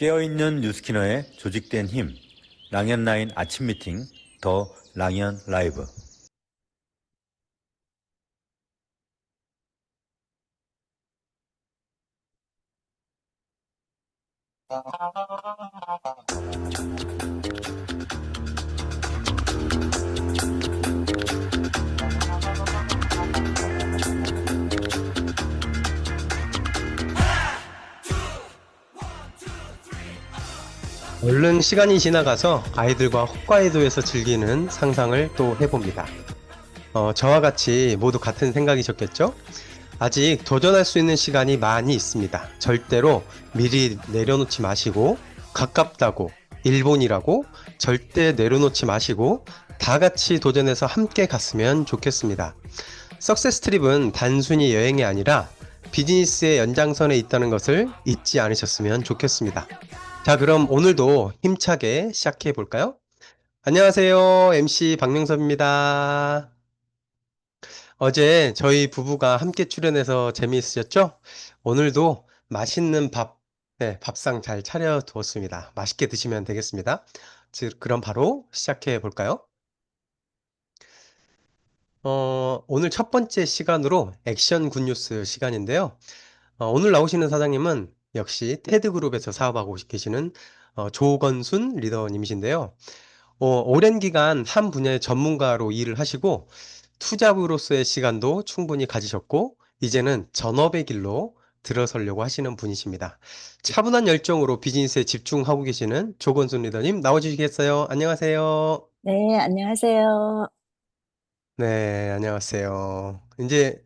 깨어있는 뉴스키너의 조직된 힘, 랑연라인 아침 미팅, 더 랑연 라이브. 얼른 시간이 지나가서 아이들과 홋카이도에서 즐기는 상상을 또 해봅니다. 저와 같이 모두 같은 생각이셨겠죠? 아직 도전할 수 있는 시간이 많이 있습니다. 절대로 미리 내려놓지 마시고, 가깝다고, 일본이라고 절대 내려놓지 마시고, 다 같이 도전해서 함께 갔으면 좋겠습니다. 석세스 트립은 단순히 여행이 아니라 비즈니스의 연장선에 있다는 것을 잊지 않으셨으면 좋겠습니다. 자, 그럼 오늘도 힘차게 시작해 볼까요? 안녕하세요. MC 박명섭입니다. 어제 저희 부부가 함께 출연해서 재미있으셨죠? 오늘도 맛있는 밥상 잘 차려 두었습니다. 맛있게 드시면 되겠습니다. 그럼 바로 시작해 볼까요? 오늘 첫 번째 시간으로 액션 굿뉴스 시간인데요. 오늘 나오시는 사장님은 역시 테드그룹에서 사업하고 계시는 조건순 리더님이신데요. 오랜 기간 한 분야의 전문가로 일을 하시고 투잡으로서의 시간도 충분히 가지셨고 이제는 전업의 길로 들어서려고 하시는 분이십니다. 차분한 열정으로 비즈니스에 집중하고 계시는 조건순 리더님 나와주시겠어요? 안녕하세요. 네, 안녕하세요. 네, 안녕하세요. 이제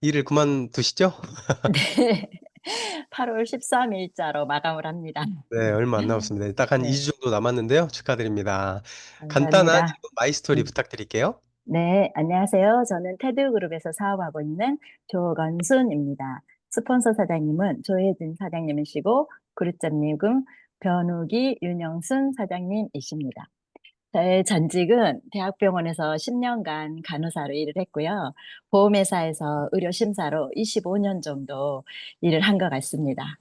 일을 그만두시죠? 네, 8월 13일자로 마감을 합니다. 네, 얼마 안 남았습니다. 딱 한 네, 2주 정도 남았는데요. 축하드립니다. 간단한 감사합니다. 마이스토리 음, 부탁드릴게요. 네, 안녕하세요. 저는 테드그룹에서 사업하고 있는 조건순입니다. 스폰서 사장님은 조혜진 사장님이시고, 그룹장님은 변우기 윤영순 사장님이십니다. 저의 전직은 대학병원에서 10년간 간호사로 일을 했고요. 보험회사에서 의료심사로 25년 정도 일을 한 것 같습니다.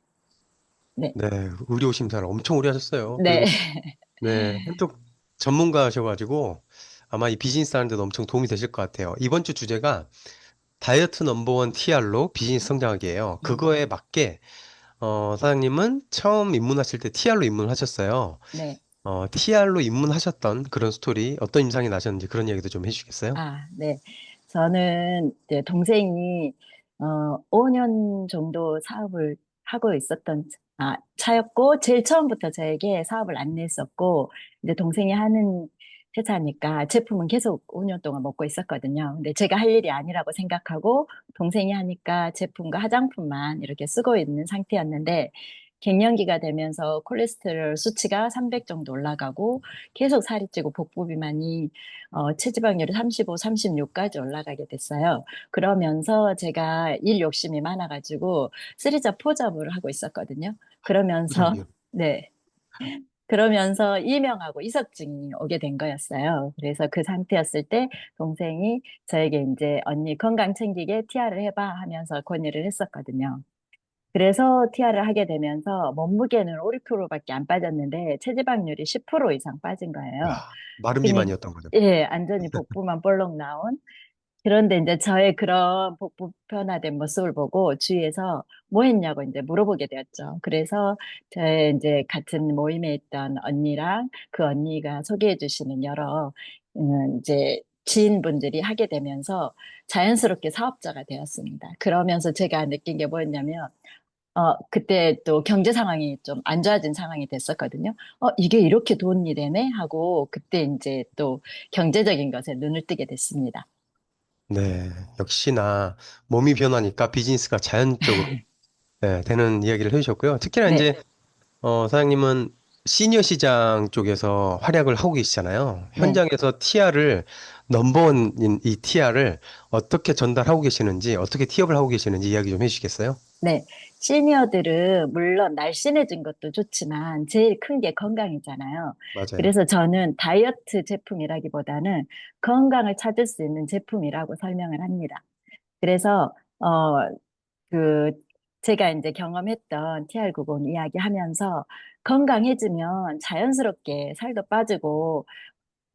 네. 네, 의료 심사를 엄청 오래 하셨어요. 네. 그리고 네, 한쪽 전문가셔가지고 아마 이 비즈니스 하는 데도 엄청 도움이 되실 것 같아요. 이번 주 주제가 다이어트 넘버원 TR로 비즈니스 성장하기예요. 그거에 맞게 사장님은 처음 입문하실 때 TR로 입문하셨어요. 네. TR로 입문하셨던 그런 스토리, 어떤 임상이 나셨는지 그런 이야기도 좀 해주시겠어요? 네. 저는 이제 동생이 5년 정도 사업을 하고 있었던 차였고, 제일 처음부터 저에게 사업을 안내했었고, 이제 동생이 하는 회사니까 제품은 계속 5년 동안 먹고 있었거든요. 근데 제가 할 일이 아니라고 생각하고, 동생이 하니까 제품과 화장품만 이렇게 쓰고 있는 상태였는데, 갱년기가 되면서 콜레스테롤 수치가 300 정도 올라가고, 계속 살이 찌고 복부 비만이 체지방률이 35, 36까지 올라가게 됐어요. 그러면서 제가 일 욕심이 많아가지고 쓰리잡 포잡을 하고 있었거든요. 그러면서 부작용. 네. 그러면서 이명하고 이석증이 오게 된 거였어요. 그래서 그 상태였을 때 동생이 저에게 이제 언니 건강 챙기게 TR을 해봐 하면서 권유를 했었거든요. 그래서 TR을 하게 되면서 몸무게는 5~6kg밖에 안 빠졌는데 체지방률이 10% 이상 빠진 거예요. 마른 그니, 비만이었던 거죠. 예, 완전히 복부만 볼록 나온. 그런데 이제 저의 그런 복부 변화된 모습을 보고 주위에서 뭐 했냐고 이제 물어보게 되었죠. 그래서 저의 이제 같은 모임에 있던 언니랑 그 언니가 소개해 주시는 여러, 이제 지인분들이 하게 되면서 자연스럽게 사업자가 되었습니다. 그러면서 제가 느낀 게 뭐였냐면, 그때 또 경제 상황이 좀 안 좋아진 상황이 됐었거든요. 이게 이렇게 돈이 되네? 하고 그때 이제 또 경제적인 것에 눈을 뜨게 됐습니다. 네, 역시나 몸이 변하니까 비즈니스가 자연적으로 되는 이야기를 해주셨고요. 특히나 네, 이제 사장님은 시니어 시장 쪽에서 활약을 하고 계시잖아요. 네, 현장에서 TR을 넘버원인 이 TR을 어떻게 전달하고 계시는지, 어떻게 티업을 하고 계시는지 이야기 좀 해주시겠어요? 네. 시니어들은 물론 날씬해진 것도 좋지만 제일 큰 게 건강이잖아요. 맞아요. 그래서 저는 다이어트 제품이라기보다는 건강을 찾을 수 있는 제품이라고 설명을 합니다. 그래서 그 제가 이제 경험했던 TR90 이야기하면서 건강해지면 자연스럽게 살도 빠지고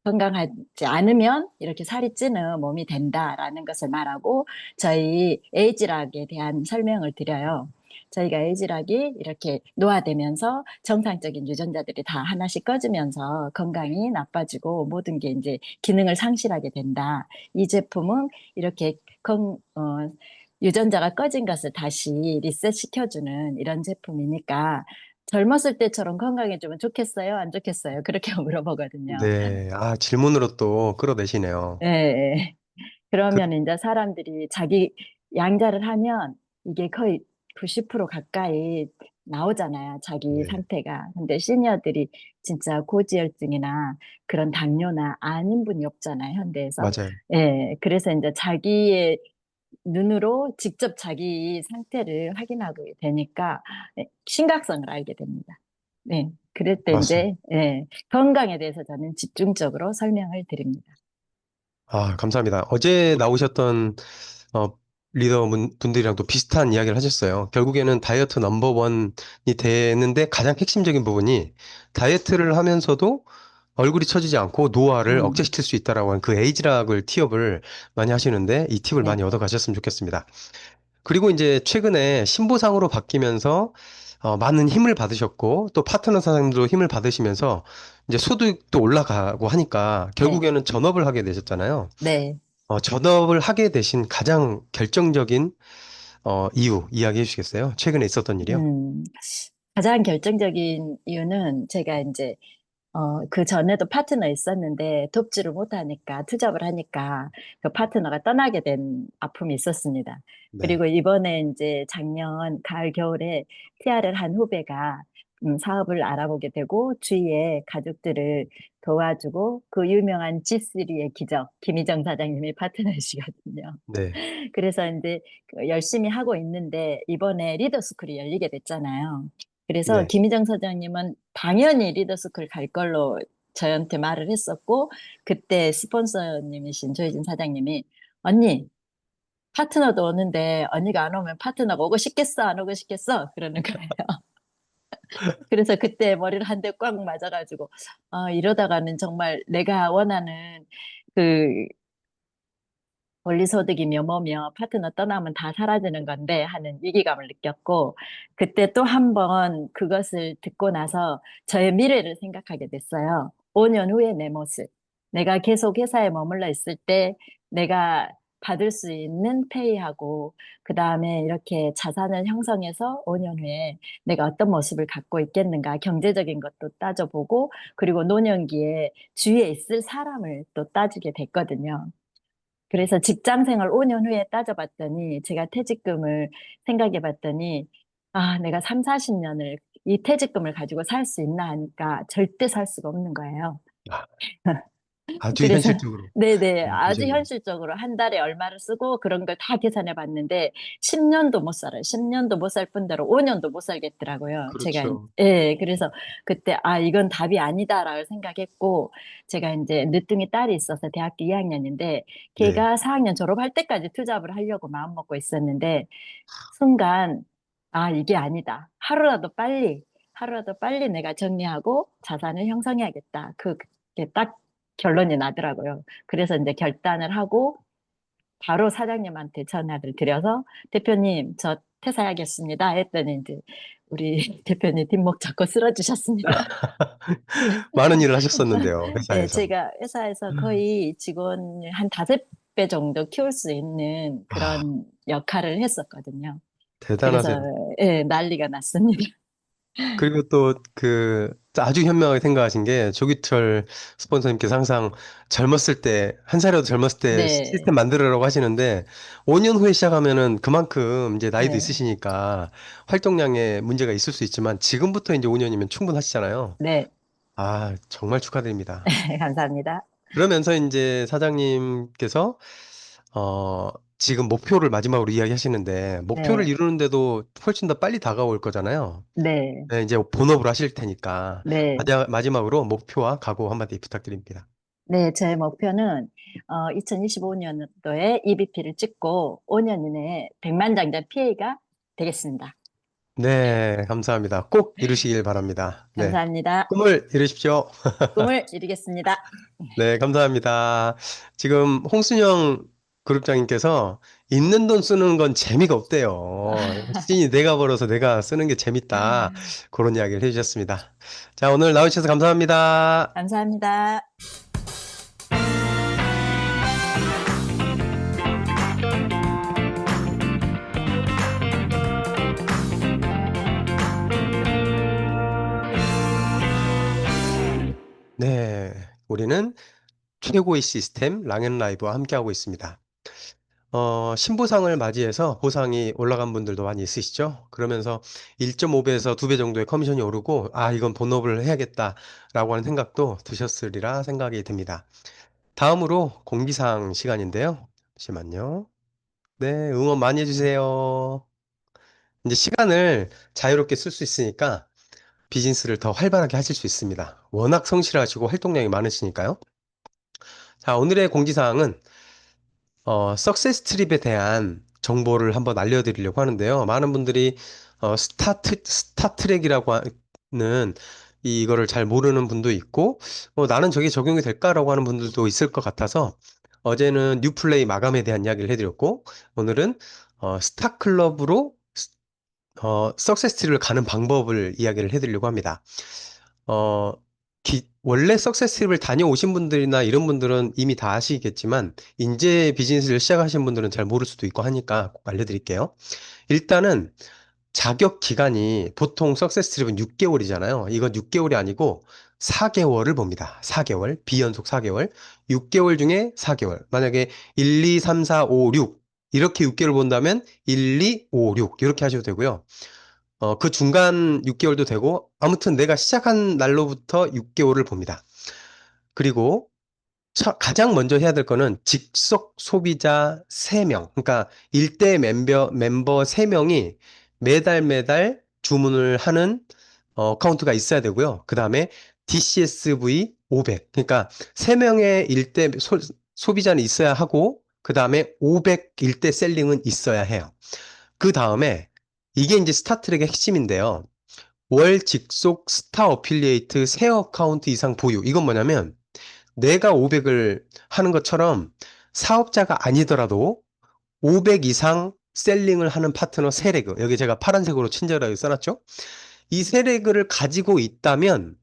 건강하지 않으면 이렇게 살이 찌는 몸이 된다라는 것을 말하고 저희 에이즈락에 대한 설명을 드려요. 저희가 에이즈락이 이렇게 노화되면서 정상적인 유전자들이 다 하나씩 꺼지면서 건강이 나빠지고 모든 게 이제 기능을 상실하게 된다. 이 제품은 이렇게 유전자가 꺼진 것을 다시 리셋 시켜주는 이런 제품이니까 젊었을 때처럼 건강해지면 좋겠어요? 안 좋겠어요? 그렇게 물어보거든요. 네. 아, 질문으로 또 끌어내시네요. 예, 예. 그, 그러면 이제 사람들이 자기 양자를 하면 이게 거의 90% 가까이 나오잖아요. 자기 네. 상태가. 근데 시니어들이 진짜 고지혈증이나 그런 당뇨나 아닌 분이 없잖아요. 현대에서. 맞아요. 예. 그래서 이제 자기의 눈으로 직접 자기 상태를 확인하고 되니까 심각성을 알게 됩니다. 네. 그럴 때 맞습니다. 이제 건강에 대해서 저는 집중적으로 설명을 드립니다. 아, 감사합니다. 어제 나오셨던 어, 분들이랑도 비슷한 이야기를 하셨어요. 결국에는 다이어트 넘버원이 되는데 가장 핵심적인 부분이 다이어트를 하면서도 얼굴이 처지지 않고 노화를 음, 억제시킬 수 있다라고 하는 그 에이지락을 티업을 많이 하시는데 이 팁을 네, 많이 얻어 가셨으면 좋겠습니다. 그리고 이제 최근에 신보상으로 바뀌면서 많은 힘을 받으셨고 또 파트너 사장님도 힘을 받으시면서 이제 소득도 올라가고 하니까 네, 결국에는 전업을 하게 되셨잖아요. 네. 전업을 하게 되신 가장 결정적인 이유 이야기해 주시겠어요? 최근에 있었던 일이요? 음, 가장 결정적인 이유는 제가 이제 그 전에도 파트너 있었는데 돕지를 못하니까 투잡을 하니까 그 파트너가 떠나게 된 아픔이 있었습니다. 네, 그리고 이번에 이제 작년 가을 겨울에 TR을 한 후배가 사업을 알아보게 되고 주위에 가족들을 도와주고 그 유명한 G3의 기적 김희정 사장님이 파트너시거든요. 네, 그래서 이제 그 열심히 하고 있는데 이번에 리더스쿨이 열리게 됐잖아요. 그래서 네. 김희정 사장님은 당연히 리더스쿨 갈 걸로 저한테 말을 했었고 그때 스폰서님이신 조혜진 사장님이 언니 파트너도 오는데 언니가 안 오면 파트너가 오고 싶겠어 안 오고 싶겠어 그러는 거예요. 그래서 그때 머리를 한 대 꽉 맞아가지고 이러다가는 정말 내가 원하는 그 원리소득이며 뭐며 파트너 떠나면 다 사라지는 건데 하는 위기감을 느꼈고 그때 또 한 번 그것을 듣고 나서 저의 미래를 생각하게 됐어요. 5년 후의 내 모습. 내가 계속 회사에 머물러 있을 때 내가 받을 수 있는 페이하고 그다음에 이렇게 자산을 형성해서 5년 후에 내가 어떤 모습을 갖고 있겠는가 경제적인 것도 따져보고 그리고 노년기에 주위에 있을 사람을 또 따지게 됐거든요. 그래서 직장 생활 5년 후에 따져봤더니 제가 퇴직금을 생각해 봤더니 내가 3, 40년을 이 퇴직금을 가지고 살 수 있나 하니까 절대 살 수가 없는 거예요. 아, 아주 그래서 현실적으로 네네 아주 보셨네요. 현실적으로 한 달에 얼마를 쓰고 그런 걸 다 계산해 봤는데 10년도 못 살아요. 10년도 못 살 뿐더러 5년도 못 살겠더라고요. 제가 그렇죠. 예 그래서 그때 이건 답이 아니다라고 생각했고 제가 이제 늦둥이 딸이 있어서 대학교 2학년인데 네. 걔가 4학년 졸업할 때까지 투잡을 하려고 마음 먹고 있었는데 순간 이게 아니다. 하루라도 빨리 내가 정리하고 자산을 형성해야겠다. 그게 딱 결론이 나더라고요. 그래서 이제 결단을 하고 바로 사장님한테 전화를 드려서 대표님, 저 퇴사하겠습니다. 했더니 이제 우리 대표님 뒷목 잡고 쓰러지셨습니다. 많은 일을 하셨었는데요, 네, 회사에서. 제가 회사에서 거의 직원 한 5배 정도 키울 수 있는 아, 그런 역할을 했었거든요. 그래서 대단하세요. 난리가 났습니다. 그리고 또 그 아주 현명하게 생각하신 게 조기철 스폰서님께서 항상 젊었을 때, 한 살이라도 젊었을 때 네, 시스템 만들으라고 하시는데 5년 후에 시작하면은 그만큼 이제 나이도 네, 있으시니까 활동량에 문제가 있을 수 있지만 지금부터 이제 5년이면 충분하시잖아요. 네, 아, 정말 축하드립니다. 감사합니다. 그러면서 이제 사장님께서 어, 지금 목표를 마지막으로 이야기하시는데 목표를 네, 이루는데도 훨씬 더 빨리 다가올 거잖아요. 네, 네, 이제 본업을 하실 테니까 네, 마지막으로 목표와 각오 한마디 부탁드립니다. 네, 제 목표는 2025년도에 EBP를 찍고 5년 이내에 100만 장자 PA가 되겠습니다. 네, 감사합니다. 꼭 이루시길 바랍니다. 네, 감사합니다. 꿈을 이루십시오. 꿈을 이루겠습니다. 네, 감사합니다. 지금 홍순영 그룹장님께서 있는 돈 쓰는 건 재미가 없대요. 시즌이 내가 벌어서 내가 쓰는 게 재밌다. 그런 이야기를 해주셨습니다. 자, 오늘 나오셔서 감사합니다. 감사합니다. 네, 우리는 최고의 시스템 랑앤라이브와 함께하고 있습니다. 신보상을 맞이해서 보상이 올라간 분들도 많이 있으시죠? 그러면서 1.5배에서 2배 정도의 커미션이 오르고, 아, 이건 본업을 해야겠다라고 하는 생각도 드셨으리라 생각이 듭니다. 다음으로 공지사항 시간인데요. 잠시만요. 네, 응원 많이 해주세요. 이제 시간을 자유롭게 쓸 수 있으니까 비즈니스를 더 활발하게 하실 수 있습니다. 워낙 성실하시고 활동량이 많으시니까요. 자, 오늘의 공지사항은 석세스 트립에 대한 정보를 한번 알려드리려고 하는데요. 많은 분들이 스타트랙이라고 하는 이거를 잘 모르는 분도 있고, 나는 저게 적용이 될까라고 하는 분들도 있을 것 같아서 어제는 뉴플레이 마감에 대한 이야기를 해드렸고, 오늘은 스타클럽으로 석세스 트립을 가는 방법을 이야기를 해드리려고 합니다. 어, 원래 석세스팁을 다녀오신 분들이나 이런 분들은 이미 다 아시겠지만, 이제 비즈니스를 시작하신 분들은 잘 모를 수도 있고 하니까 꼭 알려드릴게요. 일단은 자격 기간이 보통 석세스트립은 6개월이잖아요. 이건 6개월이 아니고 4개월을 봅니다. 4개월, 비연속 4개월, 6개월 중에 4개월. 만약에 1, 2, 3, 4, 5, 6 이렇게 6개월 본다면 1, 2, 5, 6 이렇게 하셔도 되고요. 그 중간 6개월도 되고, 아무튼 내가 시작한 날로부터 6개월을 봅니다. 그리고 가장 먼저 해야 될 거는 직속 소비자 3명, 그러니까 일대 멤버 3명이 매달 매달 주문을 하는 카운트가 있어야 되고요. 그 다음에 DCSV 500, 그러니까 3명의 일대 소비자는 있어야 하고, 그 다음에 500 일대 셀링은 있어야 해요. 그 다음에 이게 이제 스타트랙의 핵심인데요. 월 직속 스타 어필리에이트 세 어카운트 이상 보유. 이건 뭐냐면 내가 500을 하는 것처럼 사업자가 아니더라도 500 이상 셀링을 하는 파트너 3레그. 여기 제가 파란색으로 친절하게 써놨죠? 이 3레그를 가지고 있다면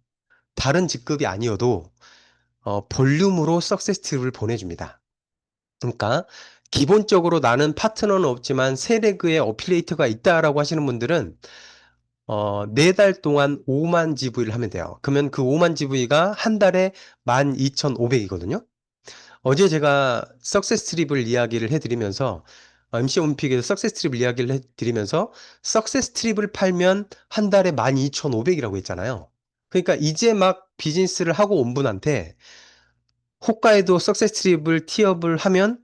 다른 직급이 아니어도 볼륨으로 석세스 팁을 보내줍니다. 그러니까 기본적으로 나는 파트너는 없지만 3레그의 어필리에이트가 있다라고 하시는 분들은 4달 동안 5만 GV를 하면 돼요. 그러면 그 5만 GV가 한 달에 12,500이거든요. 어제 제가 석세스 트립을 이야기를 해드리면서 MC 온픽에서 석세스 트립을 이야기를 해드리면서 석세스 트립을 팔면 한 달에 12,500이라고 했잖아요. 그러니까 이제 막 비즈니스를 하고 온 분한테 호가에도 석세스 트립을 티업을 하면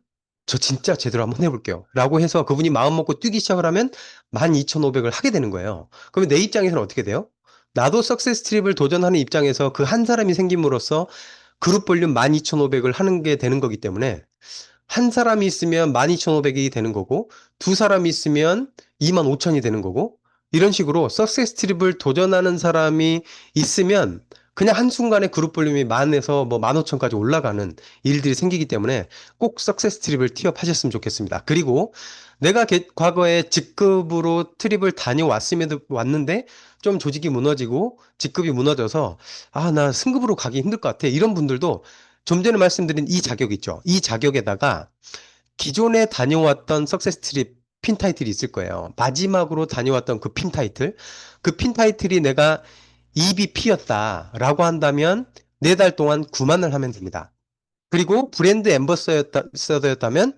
저 진짜 제대로 한번 해볼게요 라고 해서 그분이 마음 먹고 뛰기 시작을 하면 12,500을 하게 되는 거예요. 그러면 내 입장에서는 어떻게 돼요? 나도 석세스 트립을 도전하는 입장에서 그 한 사람이 생김으로써 그룹 볼륨 12,500을 하는 게 되는 거기 때문에 한 사람이 있으면 12,500이 되는 거고, 두 사람이 있으면 25,000이 되는 거고, 이런 식으로 석세스 트립을 도전하는 사람이 있으면 그냥 한순간에 그룹 볼륨이 만에서 뭐 15,000까지 올라가는 일들이 생기기 때문에 꼭 석세스 트립을 티업하셨으면 좋겠습니다. 그리고 내가 과거에 직급으로 트립을 다녀왔음에도 왔는데 좀 조직이 무너지고 직급이 무너져서 아, 나 승급으로 가기 힘들 것 같아. 이런 분들도 좀 전에 말씀드린 이 자격 있죠. 이 자격에다가 기존에 다녀왔던 석세스 트립 핀 타이틀이 있을 거예요. 마지막으로 다녀왔던 그 핀 타이틀. 그 핀 타이틀이 내가 EBP였다라고 한다면 4달 동안 9만을 하면 됩니다. 그리고 브랜드 앰버서더였다면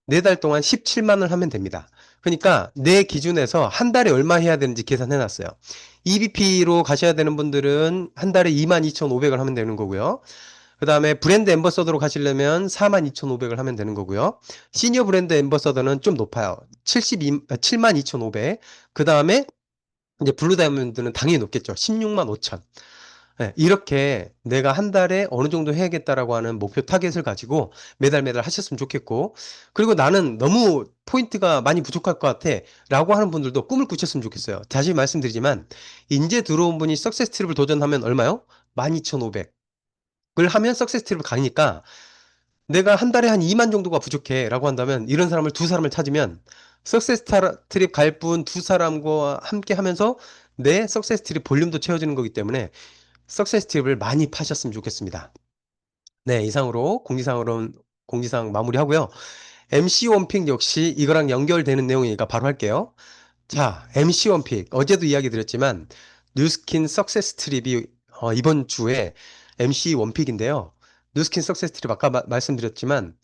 4달 동안 17만을 하면 됩니다. 그러니까 내 기준에서 한 달에 얼마 해야 되는지 계산해 놨어요. EBP로 가셔야 되는 분들은 한 달에 22,500을 하면 되는 거고요. 그 다음에 브랜드 앰버서더로 가시려면 42,500을 하면 되는 거고요. 시니어 브랜드 앰버서더는 좀 높아요. 72,500. 그 다음에 이제 블루 다이아몬드는 당연히 높겠죠. 16만 5천. 네, 이렇게 내가 한 달에 어느 정도 해야겠다라고 하는 목표 타겟을 가지고 매달 매달 하셨으면 좋겠고, 그리고 나는 너무 포인트가 많이 부족할 것 같아 라고 하는 분들도 꿈을 꾸셨으면 좋겠어요. 다시 말씀드리지만, 이제 들어온 분이 석세스 트립을 도전하면 얼마요? 12,500을 하면 석세스 트립을 가니까, 내가 한 달에 한 2만 정도가 부족해 라고 한다면, 이런 사람을 두 사람을 찾으면 석세스 트립 갈 분 두 사람과 함께 하면서 내 석세스 트립 볼륨도 채워지는 거기 때문에 석세스 팁을 많이 파셨으면 좋겠습니다. 네, 이상으로 공지사항 마무리하고요. MC 원픽 역시 이거랑 연결되는 내용이니까 바로 할게요. 자, MC 원픽. 어제도 이야기 드렸지만 뉴스킨 석세스 트립이 이번 주에 MC 원픽인데요. 뉴스킨 석세스 트립 아까 말씀드렸지만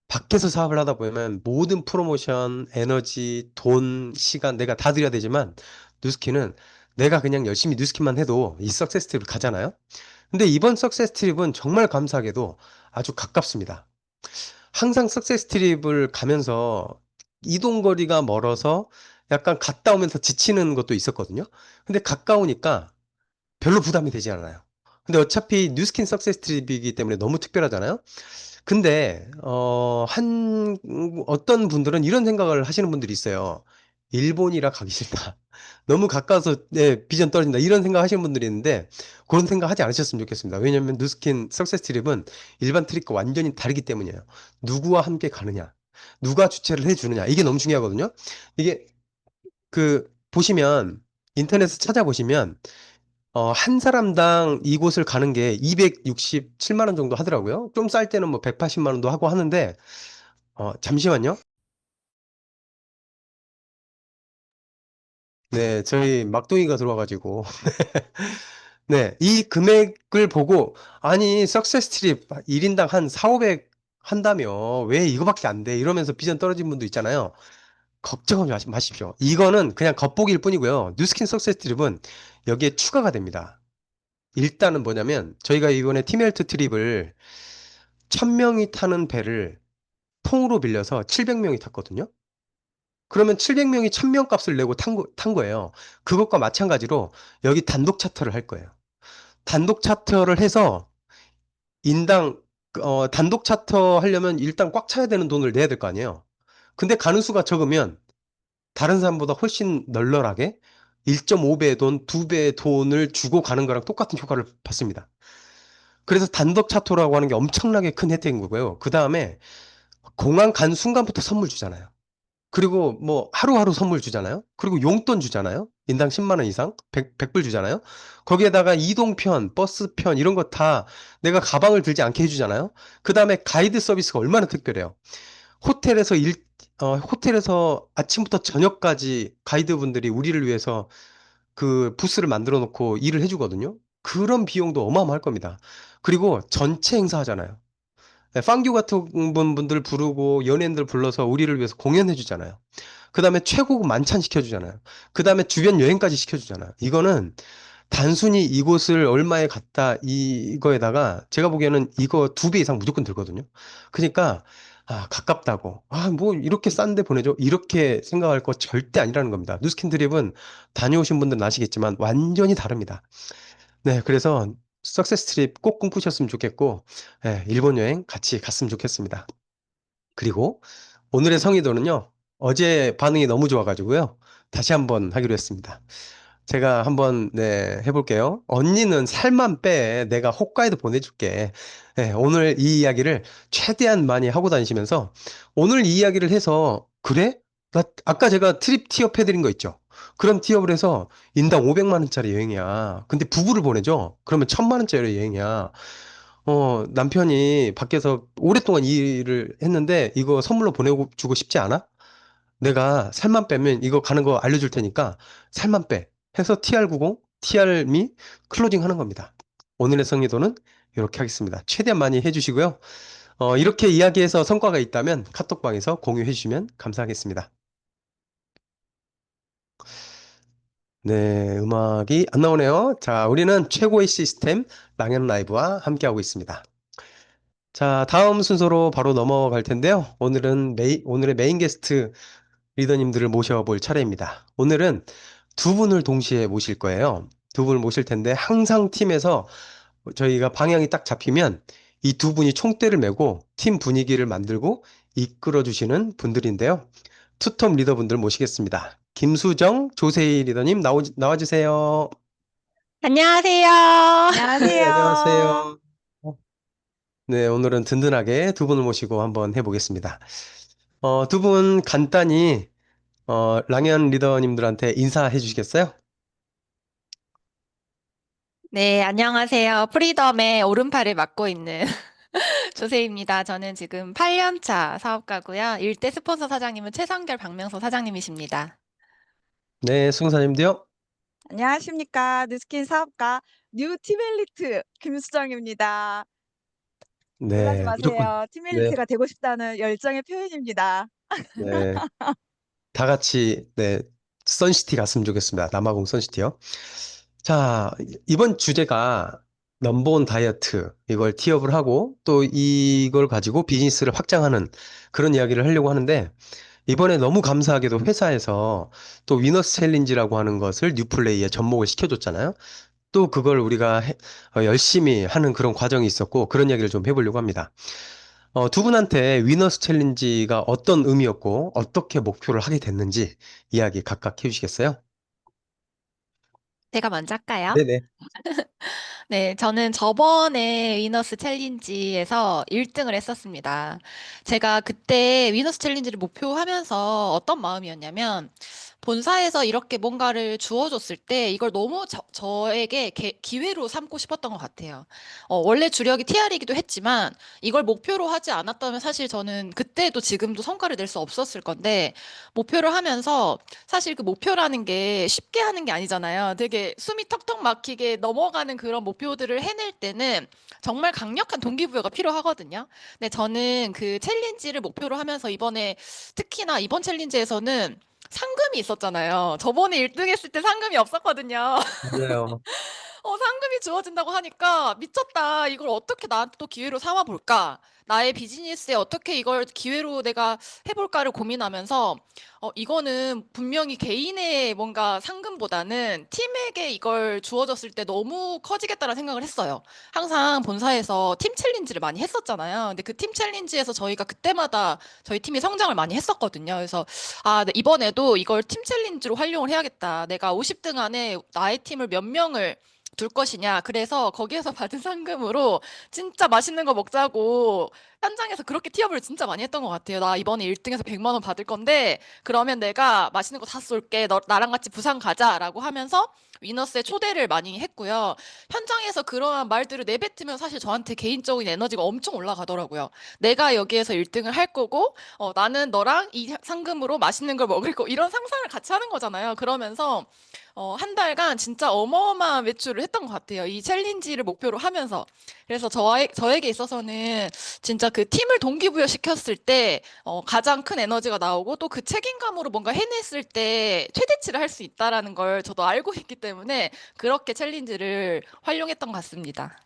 밖에서 사업을 하다 보면 모든 프로모션, 에너지, 돈, 시간 내가 다 들여야 되지만 뉴스킨은 내가 그냥 열심히 뉴스킨만 해도 이 석세스 트립을 가잖아요. 근데 이번 석세스 트립은 정말 감사하게도 아주 가깝습니다. 항상 석세스 트립을 가면서 이동 거리가 멀어서 약간 갔다 오면서 지치는 것도 있었거든요. 근데 가까우니까 별로 부담이 되지 않아요. 근데 어차피 뉴스킨 석세스 트립이기 때문에 너무 특별하잖아요. 근데 어떤 분들은 이런 생각을 하시는 분들이 있어요. 일본이라 가기 싫다. 너무 가까워서 비전 떨어진다. 이런 생각 하시는 분들이 있는데 그런 생각 하지 않으셨으면 좋겠습니다. 왜냐면 누스킨 석세스 트립은 일반 트립과 완전히 다르기 때문이에요. 누구와 함께 가느냐, 누가 주최를 해주느냐, 이게 너무 중요하거든요. 이게 보시면 인터넷에 찾아보시면 한 사람당 이곳을 가는 게 267만 원 정도 하더라고요. 좀 쌀 때는 뭐 180만 원도 하고 하는데, 잠시만요. 네, 저희 막둥이가 들어와가지고. 네, 이 금액을 보고, 아니, 석세스 트립 1인당 한 4, 500 한다며, 왜 이거밖에 안 돼? 이러면서 비전 떨어진 분도 있잖아요. 걱정하지 마십시오. 이거는 그냥 겉보기일 뿐이고요. 뉴스킨 석세스 트립은 여기에 추가가 됩니다. 일단은 뭐냐면, 저희가 이번에 티멜트 트립을 1000명이 타는 배를 통으로 빌려서 700명이 탔거든요. 그러면 700명이 1000명 값을 내고 탄 거예요. 그것과 마찬가지로 여기 단독 차터를 할 거예요. 단독 차터를 해서 인당 단독 차터 하려면 일단 꽉 차야 되는 돈을 내야 될 거 아니에요. 근데 가는 수가 적으면 다른 사람보다 훨씬 널널하게 1.5배의 돈, 2배의 돈을 주고 가는 거랑 똑같은 효과를 받습니다. 그래서 단독 차토라고 하는 게 엄청나게 큰 혜택인 거고요. 그 다음에 공항 간 순간부터 선물 주잖아요. 그리고 뭐 하루하루 선물 주잖아요. 그리고 용돈 주잖아요. 인당 10만 원 이상, 100불 주잖아요. 거기에다가 이동편, 버스편 이런 거 다 내가 가방을 들지 않게 해주잖아요. 그 다음에 가이드 서비스가 얼마나 특별해요. 호텔에서 호텔에서 아침부터 저녁까지 가이드분들이 우리를 위해서 그 부스를 만들어 놓고 일을 해주거든요. 그런 비용도 어마어마할 겁니다. 그리고 전체 행사 하잖아요. 네, 빵규 같은 분들 부르고 연예인들 불러서 우리를 위해서 공연해 주잖아요. 그 다음에 최고급 만찬 시켜주잖아요. 그 다음에 주변 여행까지 시켜주잖아요. 이거는 단순히 이곳을 얼마에 갔다 이거에다가 제가 보기에는 이거 2배 이상 무조건 들거든요. 그러니까 가깝다고 뭐 이렇게 싼데 보내줘 이렇게 생각할 거 절대 아니라는 겁니다. 뉴스킨 드립은 다녀오신 분들은 아시겠지만 완전히 다릅니다. 네, 그래서 석세스 트립 꼭 꿈꾸셨으면 좋겠고, 일본 여행 같이 갔으면 좋겠습니다. 그리고 오늘의 성의도는요, 어제 반응이 너무 좋아가지고요, 다시 한번 하기로 했습니다. 제가 한번, 네, 해볼게요. 언니는 살만 빼. 내가 홋카이도 보내줄게. 네, 오늘 이 이야기를 최대한 많이 하고 다니시면서, 오늘 이 이야기를 해서, 그래? 나 아까 제가 트립 티업 해드린 거 있죠? 그럼 티업을 해서 인당 500만 원짜리 여행이야. 근데 부부를 보내죠? 그러면 1000만 원짜리 여행이야. 남편이 밖에서 오랫동안 이 일을 했는데 이거 선물로 보내주고 싶지 않아? 내가 살만 빼면 이거 가는 거 알려줄 테니까 살만 빼 해서 TR90, TR미 클로징 하는 겁니다. 오늘의 성의도는 이렇게 하겠습니다. 최대한 많이 해주시고요. 이렇게 이야기해서 성과가 있다면 카톡방에서 공유해 주시면 감사하겠습니다. 네, 음악이 안 나오네요. 자, 우리는 최고의 시스템 랑앤 라이브와 함께하고 있습니다. 자, 다음 순서로 바로 넘어갈 텐데요. 오늘의 메인 게스트 리더님들을 모셔볼 차례입니다. 오늘은 두 분을 동시에 모실 거예요. 두 분을 모실 텐데 항상 팀에서 저희가 방향이 딱 잡히면 이 두 분이 총대를 메고 팀 분위기를 만들고 이끌어 주시는 분들인데요. 투톱 리더분들 모시겠습니다. 김수정, 조세희 리더님 나와주세요. 안녕하세요. 네, 안녕하세요. 안녕하세요. 네, 오늘은 든든하게 두 분을 모시고 한번 해보겠습니다. 두 분 간단히 랑현 리더님들한테 인사해 주시겠어요? 네, 안녕하세요. 프리덤의 오른팔을 맡고 있는 조세희입니다. 저는 지금 8년차 사업가고요. 일대 스폰서 사장님은 최성결 박명수 사장님이십니다. 네, 승사님도요? 안녕하십니까. 뉴스킨 사업가 뉴 팀엘리트 김수정입니다. 놀라지 네, 무조건. 마세요. 네, 팀엘리트가 되고 싶다는 열정의 표현입니다. 네. 다 같이, 네, 선시티 갔으면 좋겠습니다. 남아공 선시티요. 자, 이번 주제가 넘버원 다이어트, 이걸 티업을 하고 또 이걸 가지고 비즈니스를 확장하는 그런 이야기를 하려고 하는데, 이번에 너무 감사하게도 회사에서 또 위너스 챌린지라고 하는 것을 뉴플레이에 접목을 시켜줬잖아요. 또 그걸 우리가 열심히 하는 그런 과정이 있었고, 그런 이야기를 좀 해보려고 합니다. 두 분한테 위너스 챌린지가 어떤 의미였고, 어떻게 목표를 하게 됐는지 이야기 각각 해주시겠어요? 제가 먼저 할까요? 네네. 네, 저는 저번에 위너스 챌린지에서 1등을 했었습니다. 제가 그때 위너스 챌린지를 목표하면서 어떤 마음이었냐면, 본사에서 이렇게 뭔가를 주어줬을 때 이걸 너무 저에게 기회로 삼고 싶었던 것 같아요. 원래 주력이 TR이기도 했지만 이걸 목표로 하지 않았다면 사실 저는 그때도 지금도 성과를 낼 수 없었을 건데 목표를 하면서 사실 그 목표라는 게 쉽게 하는 게 아니잖아요. 되게 숨이 턱턱 막히게 넘어가는 그런 목표들을 해낼 때는 정말 강력한 동기부여가 필요하거든요. 근데 저는 그 챌린지를 목표로 하면서 이번에 특히나 이번 챌린지에서는 상금이 있었잖아요. 저번에 1등 했을 때 상금이 없었거든요. 맞아요. 상금이 주어진다고 하니까 미쳤다. 이걸 어떻게 나한테 또 기회로 삼아 볼까? 나의 비즈니스에 어떻게 이걸 기회로 내가 해볼까를 고민하면서, 이거는 분명히 개인의 뭔가 상금보다는 팀에게 이걸 주어졌을 때 너무 커지겠다는 생각을 했어요. 항상 본사에서 팀 챌린지를 많이 했었잖아요. 근데 그 팀 챌린지에서 저희가 그때마다 저희 팀이 성장을 많이 했었거든요. 그래서, 네, 이번에도 이걸 팀 챌린지로 활용을 해야겠다. 내가 50등 안에 나의 팀을 몇 명을 둘 것이냐. 그래서 거기에서 받은 상금으로 진짜 맛있는 거 먹자고 현장에서 그렇게 티업을 진짜 많이 했던 것 같아요. 나 이번에 1등에서 100만 원 받을 건데 그러면 내가 맛있는 거 다 쏠게. 나랑 같이 부산 가자라고 하면서 위너스에 초대를 많이 했고요. 현장에서 그러한 말들을 내뱉으면 사실 저한테 개인적인 에너지가 엄청 올라가더라고요. 내가 여기에서 1등을 할 거고 나는 너랑 이 상금으로 맛있는 걸 먹을 거 이런 상상을 같이 하는 거잖아요. 그러면서 한 달간 진짜 어마어마한 매출을 했던 것 같아요. 이 챌린지를 목표로 하면서. 그래서 저에게 있어서는 진짜 그 팀을 동기부여 시켰을 때, 가장 큰 에너지가 나오고 또 그 책임감으로 뭔가 해냈을 때 최대치를 할 수 있다라는 걸 저도 알고 있기 때문에 그렇게 챌린지를 활용했던 것 같습니다.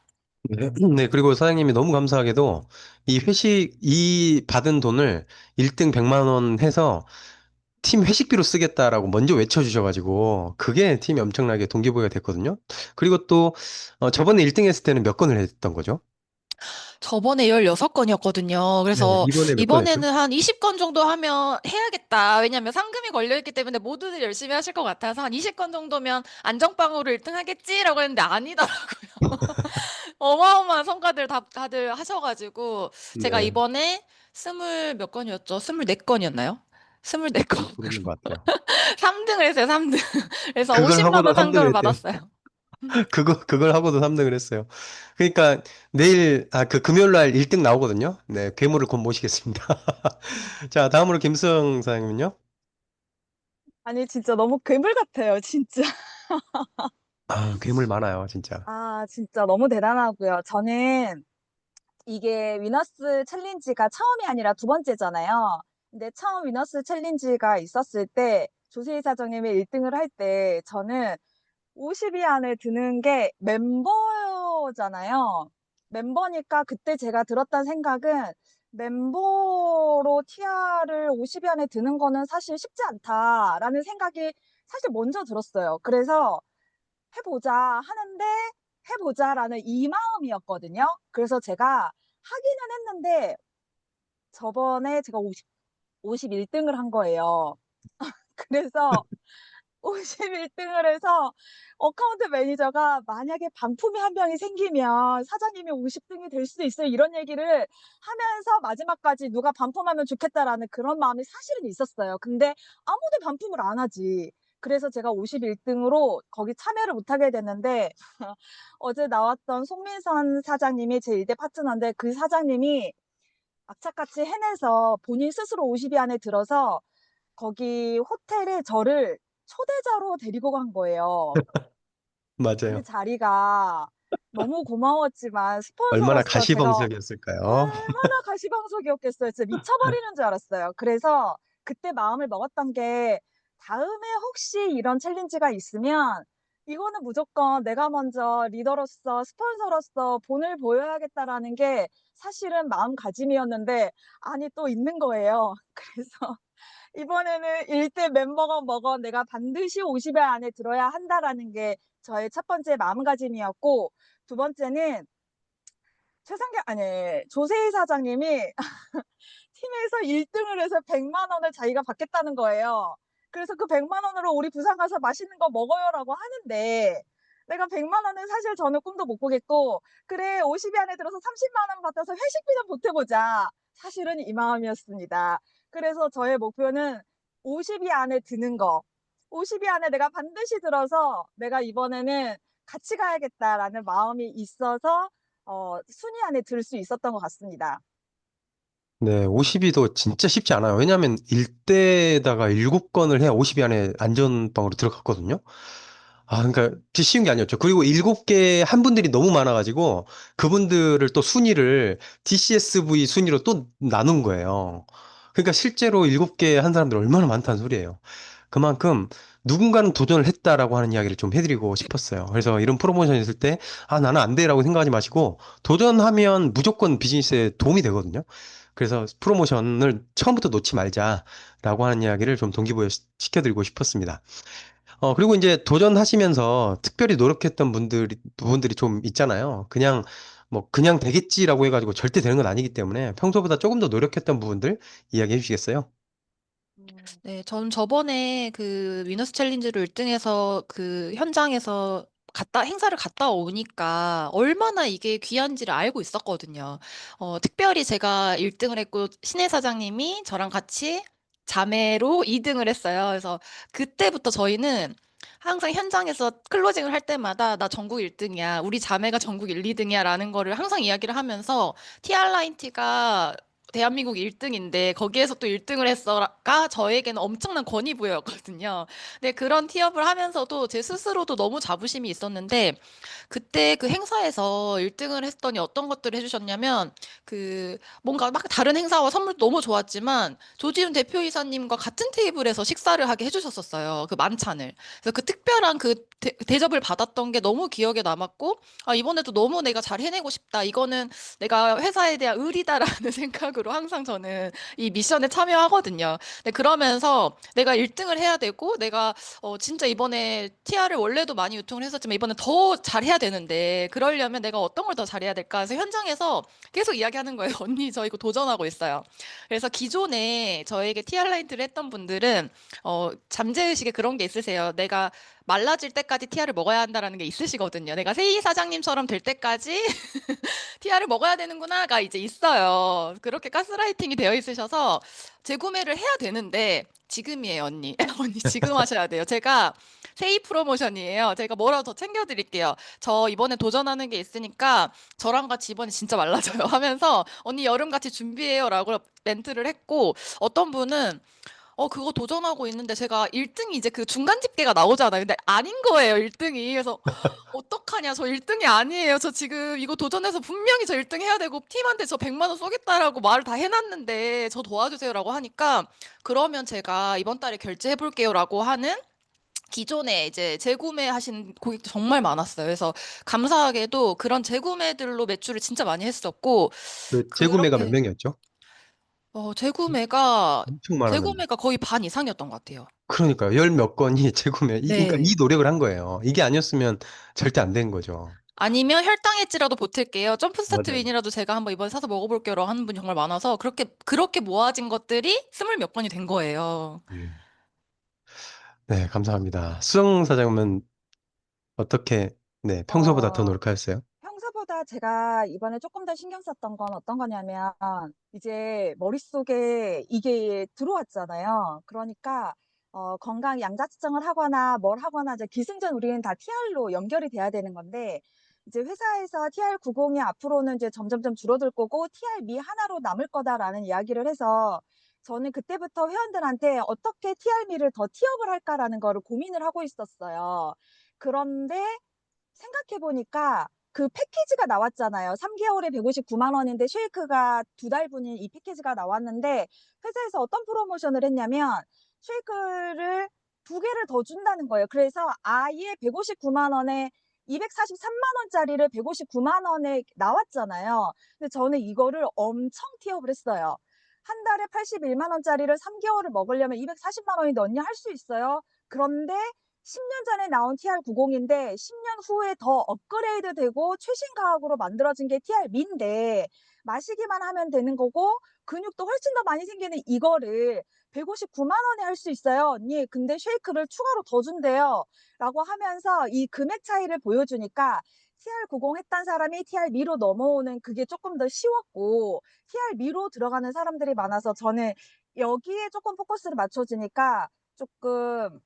네, 네, 그리고 사장님이 너무 감사하게도 이 받은 돈을 1등 100만 원 해서 팀 회식비로 쓰겠다라고 먼저 외쳐주셔가지고, 그게 팀이 엄청나게 동기부여가 됐거든요. 그리고 또, 저번에 1등 했을 때는 몇 건을 했던 거죠? 저번에 16건이었거든요. 네, 그래서 이번에 몇 건 했죠? 이번에는 한 20건 정도 하면 해야겠다. 왜냐면 상금이 걸려있기 때문에 모두들 열심히 하실 것 같아서 한 20건 정도면 안정빵으로 1등 하겠지라고 했는데 아니더라고요. 어마어마한 성과들 다들 하셔가지고 제가 네, 이번에 스물 몇 건이었죠? 24건이었나요? 24건으로 그러는 것 같아요. 3등을 했어요, 3등. 그래서 그걸 50만 하고도 원 3등을 상금을 했대요. 받았어요. 그걸 하고도 3등을 했어요. 그러니까 그 금요일 날 1등 나오거든요. 네, 괴물을 곧 모시겠습니다. 자, 다음으로 김수영 사장님은요? 아니, 진짜 너무 괴물 같아요, 진짜. 아, 괴물 많아요, 진짜. 진짜 너무 대단하고요. 저는 이게 위너스 챌린지가 처음이 아니라 두 번째잖아요. 근데 처음 위너스 챌린지가 있었을 때 조세희 사장님이 1등을 할 때 저는 50위 안에 드는 게 멤버잖아요. 멤버니까 그때 제가 들었던 생각은 멤버로 TR을 50위 안에 드는 거는 사실 쉽지 않다라는 생각이 사실 먼저 들었어요. 그래서 해보자 하는데 해보자라는 이 마음이었거든요. 그래서 제가 하기는 했는데 저번에 제가 51등을 한 거예요. 그래서 51등을 해서 어카운트 매니저가 만약에 반품이 한 병이 생기면 사장님이 50등이 될 수도 있어요. 이런 얘기를 하면서 마지막까지 누가 반품하면 좋겠다라는 그런 마음이 사실은 있었어요. 근데 아무도 반품을 안 하지. 그래서 제가 51등으로 거기 참여를 못하게 됐는데 어제 나왔던 송민선 사장님이 제 일대 파트너인데 그 사장님이 악착같이 해내서 본인 스스로 50위 안에 들어서 거기 호텔에 저를 초대자로 데리고 간 거예요. 그 맞아요. 자리가 너무 고마웠지만 얼마나 스폰서로서 제가 가시방석이었을까요? 얼마나 가시방석이었겠어요. 진짜 미쳐버리는 줄 알았어요. 그래서 그때 마음을 먹었던 게 다음에 혹시 이런 챌린지가 있으면 이거는 무조건 내가 먼저 리더로서 스폰서로서 본을 보여야겠다라는 게 사실은 마음가짐이었는데 아니 또 있는 거예요. 그래서 이번에는 일대 멤버가 먹어 내가 반드시 50회 안에 들어야 한다라는 게 저의 첫 번째 마음가짐이었고 두 번째는 조세희 사장님이 팀에서 1등을 해서 100만 원을 자기가 받겠다는 거예요. 그래서 그 100만 원으로 우리 부산 가서 맛있는 거 먹어요라고 하는데 내가 100만 원은 사실 저는 꿈도 못 꾸겠고 그래 50위 안에 들어서 30만 원 받아서 회식비는 보태보자. 사실은 이 마음이었습니다. 그래서 저의 목표는 50위 안에 드는 거. 50위 안에 내가 반드시 들어서 내가 이번에는 같이 가야겠다라는 마음이 있어서 순위 안에 들 수 있었던 것 같습니다. 네, 50위도 진짜 쉽지 않아요. 왜냐하면 1대에다가 7건을 해야 50위 안에 안전빵으로 들어갔거든요. 아, 그러니까 쉬운 게 아니었죠. 그리고 7개 한 분들이 너무 많아가지고 그분들을 또 순위를 DCSV 순위로 또 나눈 거예요. 그러니까 실제로 7개 한 사람들 얼마나 많다는 소리예요. 그만큼 누군가는 도전을 했다라고 하는 이야기를 좀 해드리고 싶었어요. 그래서 이런 프로모션이 있을 때, 아, 나는 안 돼라고 생각하지 마시고, 도전하면 무조건 비즈니스에 도움이 되거든요. 그래서 프로모션을 처음부터 놓지 말자라고 하는 이야기를 좀 동기부여 시켜드리고 싶었습니다. 그리고 이제 도전하시면서 특별히 노력했던 부분들이 좀 있잖아요. 그냥 되겠지라고 해가지고 절대 되는 건 아니기 때문에 평소보다 조금 더 노력했던 부분들 이야기해 주시겠어요? 네, 전 저번에 그 위너스 챌린지로 1등해서 그 현장에서 행사를 갔다 오니까 얼마나 이게 귀한지를 알고 있었거든요. 특별히 제가 1등을 했고, 신혜 사장님이 저랑 같이 자매로 2등을 했어요. 그래서 그때부터 저희는 항상 현장에서 클로징을 할 때마다 나 전국 1등이야. 우리 자매가 전국 1, 2등이야. 라는 거를 항상 이야기를 하면서 TR라인티가 대한민국 1등인데 거기에서 또 1등을 했어가 저에게는 엄청난 권위부여였거든요. 근데 그런 티업을 하면서도 제 스스로도 너무 자부심이 있었는데 그때 그 행사에서 1등을 했더니 어떤 것들을 해주셨냐면 그 뭔가 막 다른 행사와 선물도 너무 좋았지만 조지훈 대표이사님과 같은 테이블에서 식사를 하게 해주셨었어요. 그 만찬을. 그래서 그 특별한 그 대접을 받았던 게 너무 기억에 남았고 아, 이번에도 너무 내가 잘 해내고 싶다. 이거는 내가 회사에 대한 의리다라는 생각으로 항상 저는 이 미션에 참여하거든요. 근데 그러면서 내가 1등을 해야 되고 내가 진짜 이번에 TR을 원래도 많이 유통을 했었지만 이번에 더 잘해야 되는데 그러려면 내가 어떤 걸 더 잘해야 될까 해서 현장에서 계속 이야기하는 거예요. 언니 저 이거 도전하고 있어요. 그래서 기존에 저에게 TR 라인트를 했던 분들은 잠재의식에 그런 게 있으세요. 내가 말라질 때까지 TR을 먹어야 한다라는 게 있으시거든요. 내가 세이 사장님처럼 될 때까지 TR을 먹어야 되는구나가 이제 있어요. 그렇게 가스라이팅이 되어 있으셔서 재구매를 해야 되는데 지금이에요, 언니. 언니 지금 하셔야 돼요. 제가 세이 프로모션이에요. 제가 뭐라도 더 챙겨드릴게요. 저 이번에 도전하는 게 있으니까 저랑 같이 이번에 진짜 말라져요 하면서 언니 여름 같이 준비해요라고 멘트를 했고 어떤 분은 그거 도전하고 있는데 제가 1등이 이제 그 중간 집계가 나오잖아요. 근데 아닌 거예요, 1등이. 그래서 어떡하냐, 저 1등이 아니에요. 저 지금 이거 도전해서 분명히 저 1등 해야 되고 팀한테 저 100만 원 쏘겠다라고 말을 다 해놨는데 저 도와주세요라고 하니까 그러면 제가 이번 달에 결제해 볼게요라고 하는 기존에 이제 재구매하신 고객도 정말 많았어요. 그래서 감사하게도 그런 재구매들로 매출을 진짜 많이 했었고 그 재구매가 몇 그렇게 명이었죠? 재구매가 엄청 많았는데. 거의 반 이상이었던 것 같아요. 그러니까요. 열 몇 건이 재구매. 그러니까 네. 이 노력을 한 거예요. 이게 아니었으면 절대 안 된 거죠. 아니면 혈당액지라도 보탤게요. 점프스타트 맞아요. 윈이라도 제가 한번 이번에 사서 먹어볼게요. 하는 분이 정말 많아서 그렇게 모아진 것들이 스물 몇 건이 된 거예요. 예. 네, 감사합니다. 수정 사장님은 어떻게, 네, 평소보다 더 어, 노력하셨어요? 평소보다 제가 이번에 조금 더 신경 썼던 건 어떤 거냐면, 이제 머릿속에 이게 들어왔잖아요. 그러니까, 건강 양자측정을 하거나 뭘 하거나, 이제 기승전 우리는 다 TR로 연결이 돼야 되는 건데, 이제 회사에서 TR90이 앞으로는 이제 점점점 줄어들 거고, TR미 하나로 남을 거다라는 이야기를 해서, 저는 그때부터 회원들한테 어떻게 TR미를 더 티업을 할까라는 거를 고민을 하고 있었어요. 그런데 생각해보니까 그 패키지가 나왔잖아요. 3개월에 159만 원인데 쉐이크가 2달분인 이 패키지가 나왔는데 회사에서 어떤 프로모션을 했냐면 쉐이크를 2개를 더 준다는 거예요. 그래서 아예 159만 원에 243만 원짜리를 159만 원에 나왔잖아요. 근데 저는 이거를 엄청 티업을 했어요. 한 달에 81만 원짜리를 3개월을 먹으려면 240만 원인데 언니 할 수 있어요? 그런데 10년 전에 나온 TR90인데 10년 후에 더 업그레이드 되고 최신 과학으로 만들어진 게 TR미인데 마시기만 하면 되는 거고 근육도 훨씬 더 많이 생기는 이거를 159만 원에 할 수 있어요, 언니. 근데 쉐이크를 추가로 더 준대요. 라고 하면서 이 금액 차이를 보여주니까 TR90 했던 사람이 TR미로 넘어오는 그게 조금 더 쉬웠고 TR미로 들어가는 사람들이 많아서 저는 여기에 조금 포커스를 맞춰주니까 조금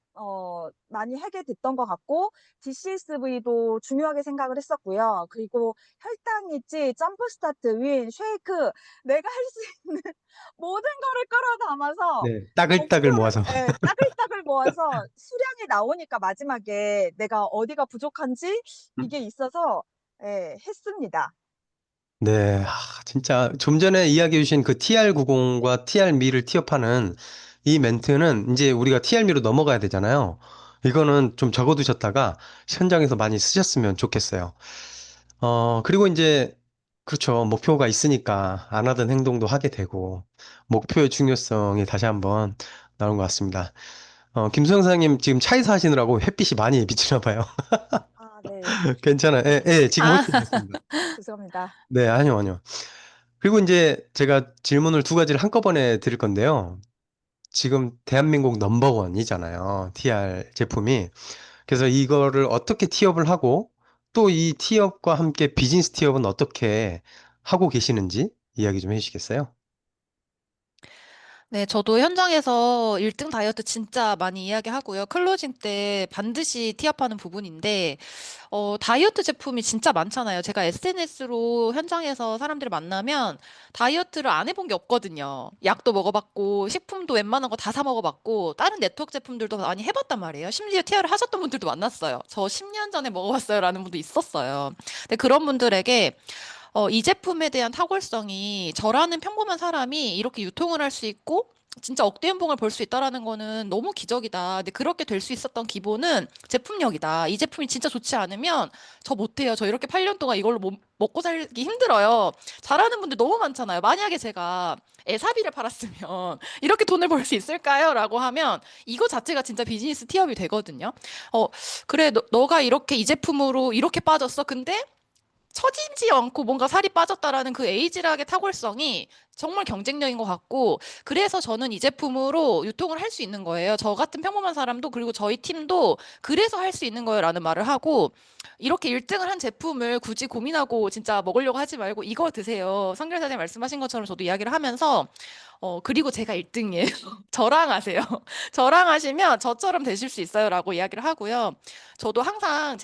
많이 하게 됐던 것 같고 DCSV도 중요하게 생각을 했었고요. 그리고 혈당 있지, 점프 스타트, 윈, 쉐이크 내가 할 수 있는 모든 거를 끌어 담아서 네, 따글따글 목표를 모아서. 따글따글 모아서 수량이 나오니까 마지막에 내가 어디가 부족한지 이게 있어서 했습니다. 네, 진짜 좀 전에 이야기해 주신 그 TR90과 TR미를 티업하는 이 멘트는 이제 우리가 TR미로 넘어가야 되잖아요. 이거는 좀 적어두셨다가 현장에서 많이 쓰셨으면 좋겠어요. 그리고 이제, 그렇죠. 목표가 있으니까 안 하던 행동도 하게 되고, 목표의 중요성이 다시 한번 나온 것 같습니다. 김수영 사장님 지금 차에서 하시느라고 햇빛이 많이 비치나 봐요. 아, 네. 괜찮아요. 예, 예, 지금 아, 호출 됐습니다. 죄송합니다. 네, 아니요, 아니요. 그리고 이제 제가 질문을 두 가지를 한꺼번에 드릴 건데요. 지금 대한민국 넘버원이잖아요. TR 제품이. 그래서 이거를 어떻게 티업을 하고 또 이 티업과 함께 비즈니스 티업은 어떻게 하고 계시는지 이야기 좀 해주시겠어요? 네, 저도 현장에서 1등 다이어트 진짜 많이 이야기하고요. 클로징 때 반드시 티업하는 부분인데, 다이어트 제품이 진짜 많잖아요. 제가 SNS로 현장에서 사람들을 만나면 다이어트를 안 해본 게 없거든요. 약도 먹어봤고, 식품도 웬만한 거 다 사 먹어봤고, 다른 네트워크 제품들도 많이 해봤단 말이에요. 심지어 티어를 하셨던 분들도 만났어요. 저 10년 전에 먹어봤어요. 라는 분도 있었어요. 근데 그런 분들에게 이 제품에 대한 탁월성이 저라는 평범한 사람이 이렇게 유통을 할 수 있고 진짜 억대 연봉을 벌 수 있다라는 거는 너무 기적이다. 근데 그렇게 될 수 있었던 기본은 제품력이다. 이 제품이 진짜 좋지 않으면 저 못해요. 저 이렇게 8년 동안 이걸로 먹고 살기 힘들어요. 잘하는 분들 너무 많잖아요. 만약에 제가 에사비를 팔았으면 이렇게 돈을 벌 수 있을까요? 라고 하면 이거 자체가 진짜 비즈니스 티업이 되거든요. 어, 그래, 너가 이렇게 이 제품으로 이렇게 빠졌어. 근데 처지지 않고 뭔가 살이 빠졌다라는 그 에이지락의 탁월성이 정말 경쟁력인 것 같고, 그래서 저는 이 제품으로 유통을 할 수 있는 거예요. 저 같은 평범한 사람도, 그리고 저희 팀도 그래서 할 수 있는 거예요라는 말을 하고, 이렇게 1등을 한 제품을 굳이 고민하고 진짜 먹으려고 하지 말고 이거 드세요. 성결 사장님 말씀하신 것처럼 저도 이야기를 하면서, 그리고 제가 1등이에요. 저랑 하세요. 저랑 하시면 저처럼 되실 수 있어요라고 이야기를 하고요. 저도 항상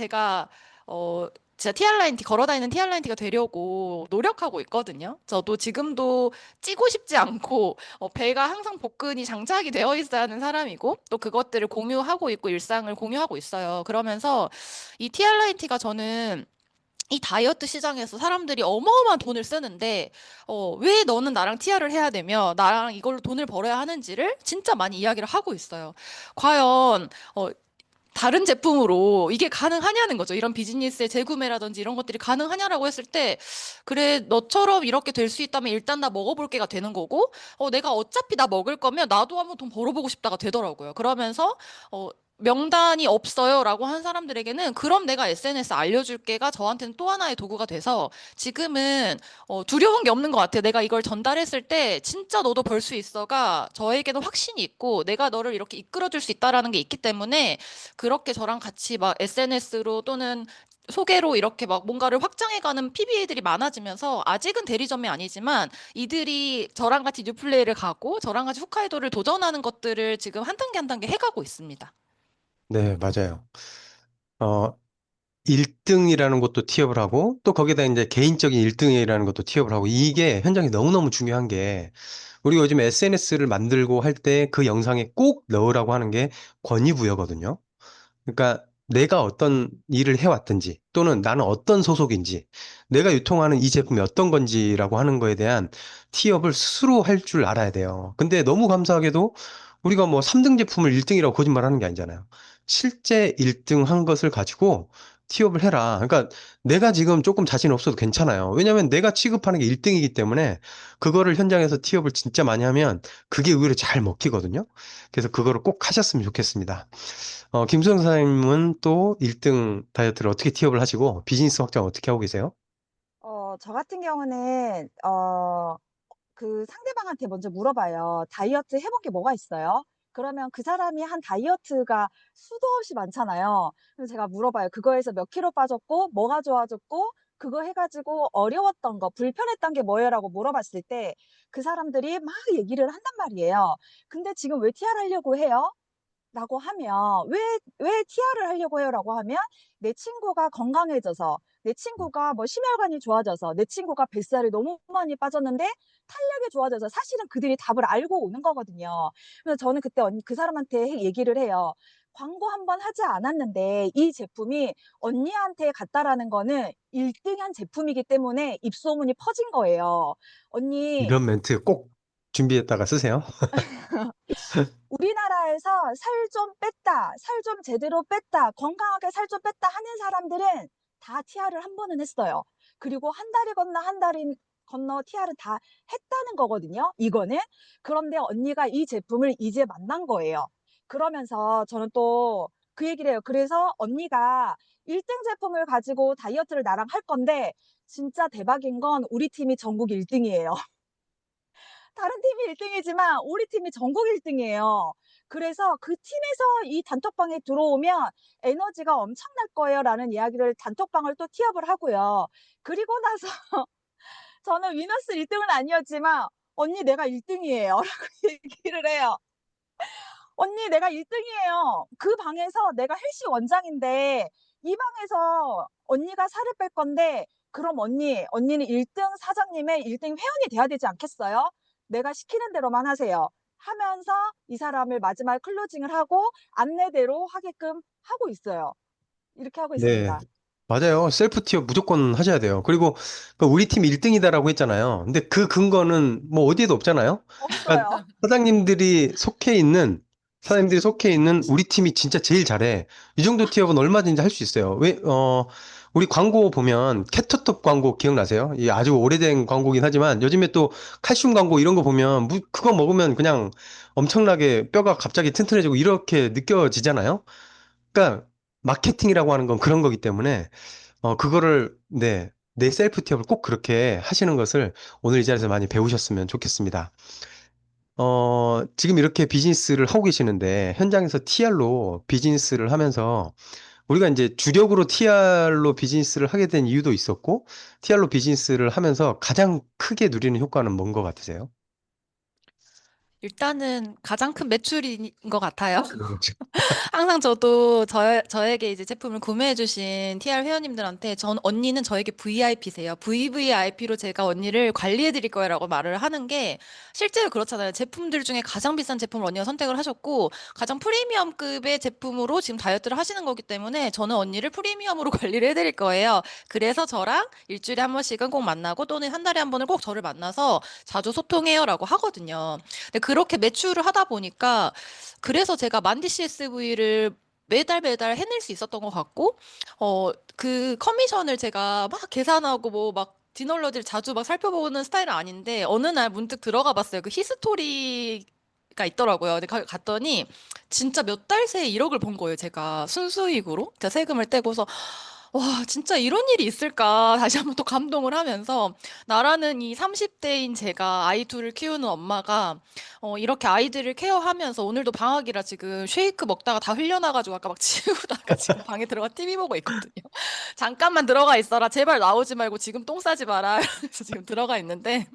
진짜 TR라인 걸어 다니는 TR라인티가 되려고 노력하고 있거든요. 저도 지금도 찌고 싶지 않고 배가 항상 복근이 장착이 되어 있어야 하는 사람이고 또 그것들을 공유하고 있고 일상을 공유하고 있어요. 그러면서 이 TR라인티가 저는 이 다이어트 시장에서 사람들이 어마어마한 돈을 쓰는데 왜 너는 나랑 TR을 해야 되며 나랑 이걸로 돈을 벌어야 하는지를 진짜 많이 이야기를 하고 있어요. 과연 다른 제품으로 이게 가능하냐는 거죠. 이런 비즈니스의 재구매라든지 이런 것들이 가능하냐라고 했을 때, 그래, 너처럼 이렇게 될 수 있다면 일단 나 먹어볼게가 되는 거고, 내가 어차피 나 먹을 거면 나도 한번 돈 벌어보고 싶다가 되더라고요. 그러면서, 명단이 없어요라고 한 사람들에게는 그럼 내가 SNS 알려줄게가 저한테는 또 하나의 도구가 돼서 지금은 두려운 게 없는 것 같아요. 내가 이걸 전달했을 때 진짜 너도 벌 수 있어가 저에게는 확신이 있고 내가 너를 이렇게 이끌어줄 수 있다라는 게 있기 때문에 그렇게 저랑 같이 막 SNS로 또는 소개로 이렇게 막 뭔가를 확장해가는 PBA들이 많아지면서 아직은 대리점이 아니지만 이들이 저랑 같이 뉴플레이를 가고 저랑 같이 홋카이도를 도전하는 것들을 지금 한 단계 해가고 있습니다. 네, 맞아요. 어, 1등이라는 것도 티업을 하고, 또 거기다 이제 개인적인 1등이라는 것도 티업을 하고, 이게 현장에 너무너무 중요한 게, 우리가 요즘 SNS를 만들고 할 때 그 영상에 꼭 넣으라고 하는 게 권위부여거든요. 그러니까 내가 어떤 일을 해왔든지 또는 나는 어떤 소속인지 내가 유통하는 이 제품이 어떤 건지라고 하는 거에 대한 티업을 스스로 할 줄 알아야 돼요. 근데 너무 감사하게도 우리가 뭐 3등 제품을 1등이라고 거짓말하는 게 아니잖아요. 실제 1등 한 것을 가지고 티업을 해라. 그러니까 내가 지금 조금 자신 없어도 괜찮아요. 왜냐하면 내가 취급하는 게 1등이기 때문에 그거를 현장에서 티업을 진짜 많이 하면 그게 의외로 잘 먹히거든요. 그래서 그거를 꼭 하셨으면 좋겠습니다. 김수영 사장님은 또 1등 다이어트를 어떻게 티업을 하시고 비즈니스 확장 어떻게 하고 계세요? 저 같은 경우는, 그 상대방한테 먼저 물어봐요. 다이어트 해본 게 뭐가 있어요? 그러면 그 사람이 한 다이어트가 수도 없이 많잖아요. 그래서 제가 물어봐요. 그거에서 몇 킬로 빠졌고, 뭐가 좋아졌고, 그거 해가지고 어려웠던 거, 불편했던 게 뭐예요라고 물어봤을 때 그 사람들이 막 얘기를 한단 말이에요. 근데 지금 왜 TR 하려고 해요? 라고 하면 왜 TR을 하려고 해요라고 하면 내 친구가 건강해져서 내 친구가 뭐 심혈관이 좋아져서 내 친구가 뱃살이 너무 많이 빠졌는데 탄력이 좋아져서 사실은 그들이 답을 알고 오는 거거든요. 그래서 저는 그때 그 사람한테 얘기를 해요. 광고 한 번 하지 않았는데 이 제품이 언니한테 갔다라는 거는 1등한 제품이기 때문에 입소문이 퍼진 거예요. 언니, 이런 멘트 꼭 준비했다가 쓰세요. 우리나라에서 살 좀 뺐다, 살 좀 제대로 뺐다, 건강하게 살 좀 뺐다 하는 사람들은 다 TR을 한 번은 했어요. 그리고 한 달이 건너 한 달이 건너 TR은 다 했다는 거거든요. 이거는. 그런데 언니가 이 제품을 이제 만난 거예요. 그러면서 저는 또 그 얘기를 해요. 그래서 언니가 1등 제품을 가지고 다이어트를 나랑 할 건데 진짜 대박인 건 우리 팀이 전국 1등이에요. 다른 팀이 1등이지만 우리 팀이 전국 1등이에요. 그래서 그 팀에서 이 단톡방에 들어오면 에너지가 엄청날 거예요라는 이야기를 단톡방을 또 티업을 하고요. 그리고 나서 저는 위너스 1등은 아니었지만 언니 내가 1등이에요. 라고 얘기를 해요. 언니 내가 1등이에요. 그 방에서 내가 헬시 원장인데 이 방에서 언니가 살을 뺄 건데 그럼 언니는 1등 사장님의 1등 회원이 돼야 되지 않겠어요? 내가 시키는 대로만 하세요. 하면서 이 사람을 마지막 클로징을 하고 안내대로 하게끔 하고 있어요. 이렇게 하고 네, 있습니다. 맞아요. 셀프 티업 무조건 하셔야 돼요. 그리고 그 우리 팀 1등이다라고 했잖아요. 근데 그 근거는 뭐 어디에도 없잖아요. 그러니까 없어요. 사장님들이 속해 있는 우리 팀이 진짜 제일 잘해. 이 정도 티업은 얼마든지 할 수 있어요. 우리 광고 보면 캐터톱 광고 기억나세요? 이 아주 오래된 광고긴 하지만 요즘에 또 칼슘 광고 이런 거 보면 그거 먹으면 그냥 엄청나게 뼈가 갑자기 튼튼해지고 이렇게 느껴지잖아요. 그러니까 마케팅이라고 하는 건 그런 거기 때문에 그거를 내 셀프 티업을 꼭 그렇게 하시는 것을 오늘 이 자리에서 많이 배우셨으면 좋겠습니다. 지금 이렇게 비즈니스를 하고 계시는데 현장에서 TR로 비즈니스를 하면서 우리가 이제 주력으로 TR로 비즈니스를 하게 된 이유도 있었고 TR로 비즈니스를 하면서 가장 크게 누리는 효과는 뭔 것 같으세요? 일단은 가장 큰 매출인 것 같아요. 그렇죠. 항상 저도 저에게 이제 제품을 구매해주신 TR 회원님들한테 전 언니는 저에게 VIP세요. VVIP로 제가 언니를 관리해드릴 거라고 말을 하는 게 실제로 그렇잖아요. 제품들 중에 가장 비싼 제품을 언니가 선택을 하셨고 가장 프리미엄급의 제품으로 지금 다이어트를 하시는 거기 때문에 저는 언니를 프리미엄으로 관리를 해드릴 거예요. 그래서 저랑 일주일에 한 번씩은 꼭 만나고 또는 한 달에 한 번은 꼭 저를 만나서 자주 소통해요라고 하거든요. 근데 그렇게 매출을 하다 보니까 그래서 제가 만디 CSV를 매달 매달 해낼 수 있었던 것 같고, 그 커미션을 제가 막 계산하고 뭐 막 디널러지를 자주 막 살펴보는 스타일은 아닌데, 어느 날 문득 들어가 봤어요. 그 히스토리가 있더라고요. 근데 갔더니 진짜 몇 달 새에 1억을 번 거예요. 제가 순수익으로. 제가 세금을 떼고서. 와, 진짜 이런 일이 있을까? 다시 한번 또 감동을 하면서, 나라는 이 30대인 제가 아이 둘을 키우는 엄마가, 이렇게 아이들을 케어하면서, 오늘도 방학이라 지금 쉐이크 먹다가 다 흘려나가지고 아까 막 치우다가 지금 방에 들어가 TV 보고 있거든요. 잠깐만 들어가 있어라. 제발 나오지 말고 지금 똥 싸지 마라. 그래서 지금 들어가 있는데,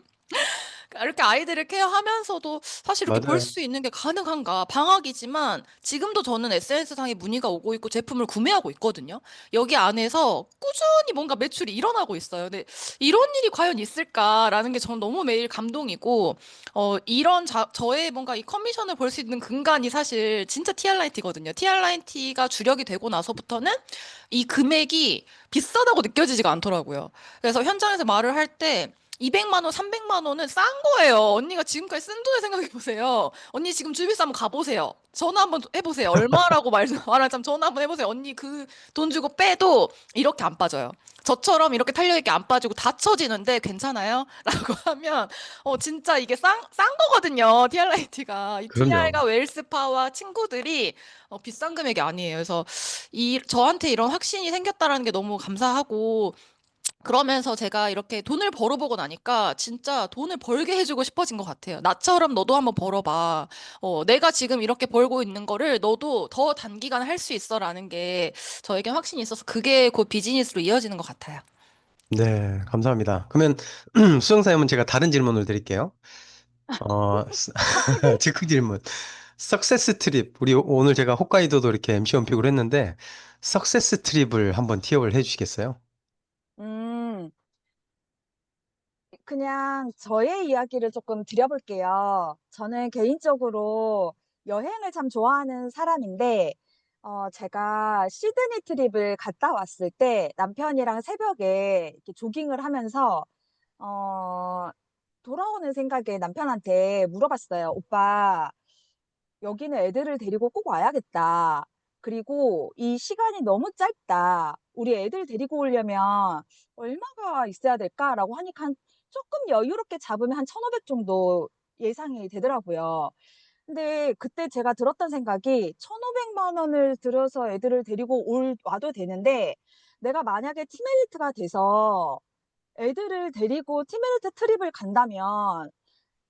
이렇게 아이들을 케어하면서도 사실 이렇게 볼 맞아요. 수 있는 게 가능한가? 방학이지만 지금도 저는 SNS상에 문의가 오고 있고 제품을 구매하고 있거든요. 여기 안에서 꾸준히 뭔가 매출이 일어나고 있어요. 근데 이런 일이 과연 있을까라는 게 저는 너무 매일 감동이고, 이런 저의 뭔가 이 커미션을 볼 수 있는 근간이 사실 진짜 TR라이트거든요. TR라이트가 주력이 되고 나서부터는 이 금액이 비싸다고 느껴지지가 않더라고요. 그래서 현장에서 말을 할 때 200만 원, 300만 원은 싼 거예요. 언니가 지금까지 쓴 돈을 생각해 보세요. 언니 지금 주비스 한번 가보세요. 전화 한번 해보세요. 얼마라고 말하자면 전화 한번 해보세요. 언니 그 돈 주고 빼도 이렇게 안 빠져요. 저처럼 이렇게 탄력있게 안 빠지고 다 쳐지는데 괜찮아요? 라고 하면, 진짜 이게 싼 거거든요. TR라이트가. 이 그럼요. TR과 웰스파와 친구들이 비싼 금액이 아니에요. 그래서 저한테 이런 확신이 생겼다라는 게 너무 감사하고, 그러면서 제가 이렇게 돈을 벌어보고 나니까 진짜 돈을 벌게 해주고 싶어진 것 같아요. 나처럼 너도 한번 벌어봐. 내가 지금 이렇게 벌고 있는 거를 너도 더 단기간에 할 수 있어라는 게 저에겐 확신이 있어서 그게 곧 비즈니스로 이어지는 것 같아요. 네, 감사합니다. 그러면 수정사님은 제가 다른 질문을 드릴게요. 즉흥 질문. 석세스 트립. 우리 오늘 제가 홋카이도도 이렇게 MC 원픽으로 했는데, 석세스 트립을 한번 티업을 해주시겠어요? 음, 그냥 저의 이야기를 조금 드려볼게요. 저는 개인적으로 여행을 참 좋아하는 사람인데, 제가 시드니 트립을 갔다 왔을 때 남편이랑 새벽에 이렇게 조깅을 하면서, 어, 돌아오는 생각에 남편한테 물어봤어요. 오빠, 여기는 애들을 데리고 꼭 와야겠다. 그리고 이 시간이 너무 짧다. 우리 애들 데리고 오려면 얼마가 있어야 될까라고 하니까 조금 여유롭게 잡으면 한 1,500 정도 예상이 되더라고요. 근데 그때 제가 들었던 생각이 1,500만 원을 들여서 애들을 데리고 와도 되는데 내가 만약에 티메리트가 돼서 애들을 데리고 티메리트 트립을 간다면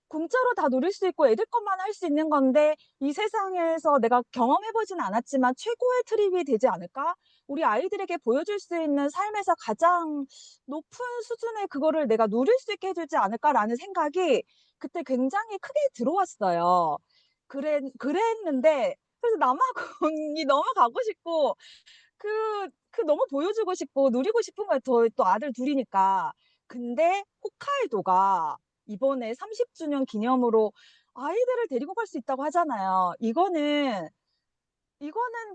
공짜로 다 누릴 수 있고 애들 것만 할 수 있는 건데 이 세상에서 내가 경험해 보진 않았지만 '최고의 트립이 되지 않을까? 우리 아이들에게 보여줄 수 있는 삶에서 가장 높은 수준의 그거를 내가 누릴 수 있게 해 주지 않을까?'라는 생각이 그때 굉장히 크게 들어왔어요. 그랬는데 그래서 남아공이 너무 가고 싶고 너무 보여주고 싶고 누리고 싶은 거예요. 또 아들 둘 이니까. 근데 홋카이도가 이번에 30 주년 기념으로 아이들을 데리고 갈 수 있다고 하잖아요. 이거는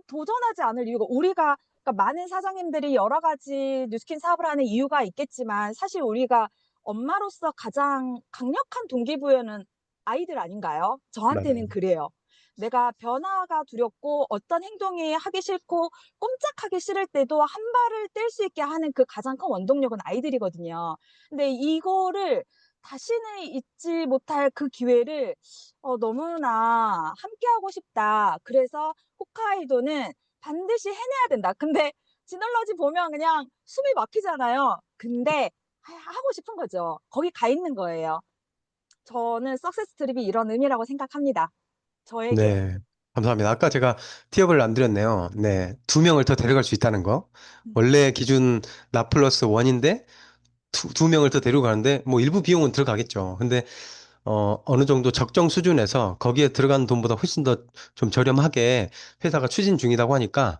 도전하지 않을 이유가 우리가 그러니까 많은 사장님들이 여러 가지 뉴스킨 사업을 하는 이유가 있겠지만 사실 우리가 엄마로서 가장 강력한 동기부여는 아이들 아닌가요? 저한테는 맞아요. 그래요. 내가 변화가 두렵고 어떤 행동이 하기 싫고 꼼짝하기 싫을 때도 한 발을 뗄 수 있게 하는 그 가장 큰 원동력은 아이들이거든요. 근데 이거를 다시는 잊지 못할 그 기회를 너무나 함께하고 싶다. 그래서 홋카이도는 반드시 해내야 된다. 근데 지널러지 보면 그냥 숨이 막히잖아요. 근데 하고 싶은 거죠. 거기 가 있는 거예요. 저는 석세스 트립이 이런 의미라고 생각합니다. 저에게. 네, 감사합니다. 아까 제가 티업을 안 드렸네요. 네, 2명을 더 데려갈 수 있다는 거. 원래 기준 나 플러스 원인데 두 명을 더 데리고 가는데 뭐 일부 비용은 들어가겠죠. 근데 어느 정도 적정 수준에서 거기에 들어가는 돈보다 훨씬 더 좀 저렴하게 회사가 추진 중이라고 하니까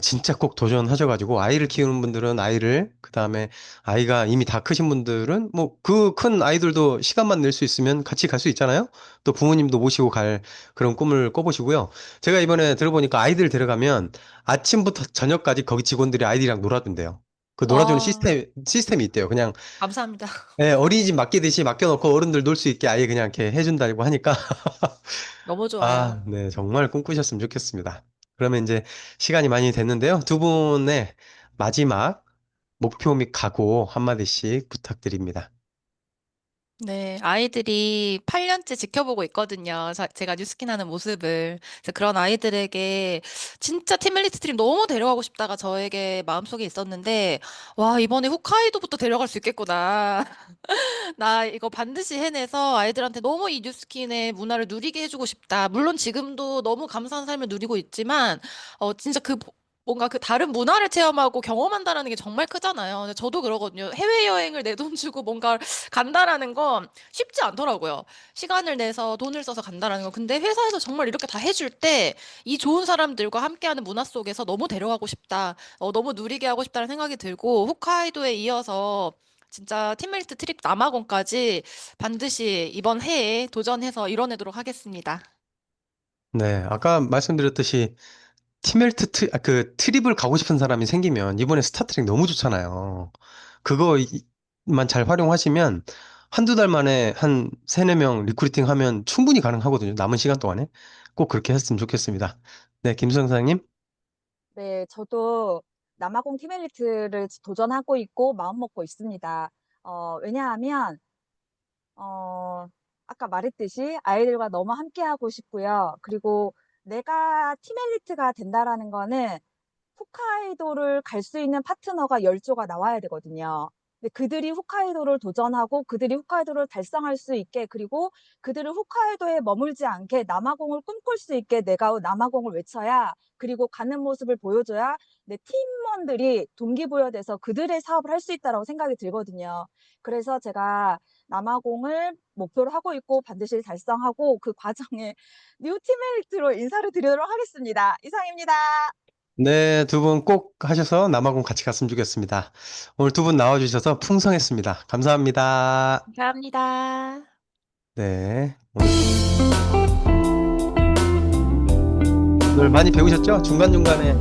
진짜 꼭 도전하셔가지고 아이를 키우는 분들은 아이를 그다음에 아이가 이미 다 크신 분들은 뭐 그 큰 아이들도 시간만 낼 수 있으면 같이 갈 수 있잖아요. 또 부모님도 모시고 갈 그런 꿈을 꿔보시고요. 제가 이번에 들어보니까 아이들 데려가면 아침부터 저녁까지 거기 직원들이 아이들이랑 놀아준대요. 그 놀아주는 와, 시스템이 있대요. 그냥 감사합니다. 예, 어린이집 맡기듯이 맡겨놓고 어른들 놀 수 있게 아예 그냥 이렇게 해준다고 하니까 너무 좋아요. 네, 정말 꿈꾸셨으면 좋겠습니다. 그러면 이제 시간이 많이 됐는데요. 두 분의 마지막 목표 및 각오 한마디씩 부탁드립니다. 네, 아이들이 8년째 지켜보고 있거든요. 제가 뉴스킨 하는 모습을. 그래서 그런 아이들에게 진짜 팀밀리트 트립 너무 데려가고 싶다가 저에게 마음속에 있었는데, 와, 이번에 홋카이도부터 데려갈 수 있겠구나. 나 이거 반드시 해내서 아이들한테 너무 이 뉴스킨의 문화를 누리게 해주고 싶다. 물론 지금도 너무 감사한 삶을 누리고 있지만, 진짜 뭔가 그 다른 문화를 체험하고 경험한다라는 게 정말 크잖아요. 근데 저도 그러거든요. 해외여행을 내 돈 주고 뭔가 간다라는 건 쉽지 않더라고요. 시간을 내서 돈을 써서 간다라는 거. 근데 회사에서 정말 이렇게 다 해줄 때 이 좋은 사람들과 함께하는 문화 속에서 너무 데려가고 싶다. 너무 누리게 하고 싶다는 생각이 들고 홋카이도에 이어서 진짜 팀메이트 트립 남아공까지 반드시 이번 해에 도전해서 이뤄내도록 하겠습니다. 네, 아까 말씀드렸듯이 그 트립을 가고 싶은 사람이 생기면 이번에 스타트랙 너무 좋잖아요. 그거만 잘 활용하시면 한두 달 만에 한 세네 명 리크루팅 하면 충분히 가능하거든요. 남은 시간 동안에. 꼭 그렇게 했으면 좋겠습니다. 네, 김수영 사장님. 네, 저도 남아공 팀엘리트를 도전하고 있고 마음먹고 있습니다. 왜냐하면 어, 아까 말했듯이 아이들과 너무 함께하고 싶고요. 그리고 내가 팀엘리트가 된다라는 거는 홋카이도를 갈 수 있는 파트너가 10조가 나와야 되거든요. 근데 그들이 홋카이도를 도전하고 그들이 홋카이도를 달성할 수 있게 그리고 그들을 홋카이도에 머물지 않게 남아공을 꿈꿀 수 있게 내가 남아공을 외쳐야 그리고 가는 모습을 보여줘야 내 팀원들이 동기부여돼서 그들의 사업을 할 수 있다고 생각이 들거든요. 그래서 제가 남아공을 목표로 하고 있고 반드시 달성하고 그 과정에 뉴 팀메이트로 인사를 드리도록 하겠습니다. 이상입니다. 네, 두 분 꼭 하셔서 남아공 같이 갔으면 좋겠습니다. 오늘 두 분 나와주셔서 풍성했습니다. 감사합니다. 감사합니다. 네, 오늘 많이 배우셨죠? 중간중간에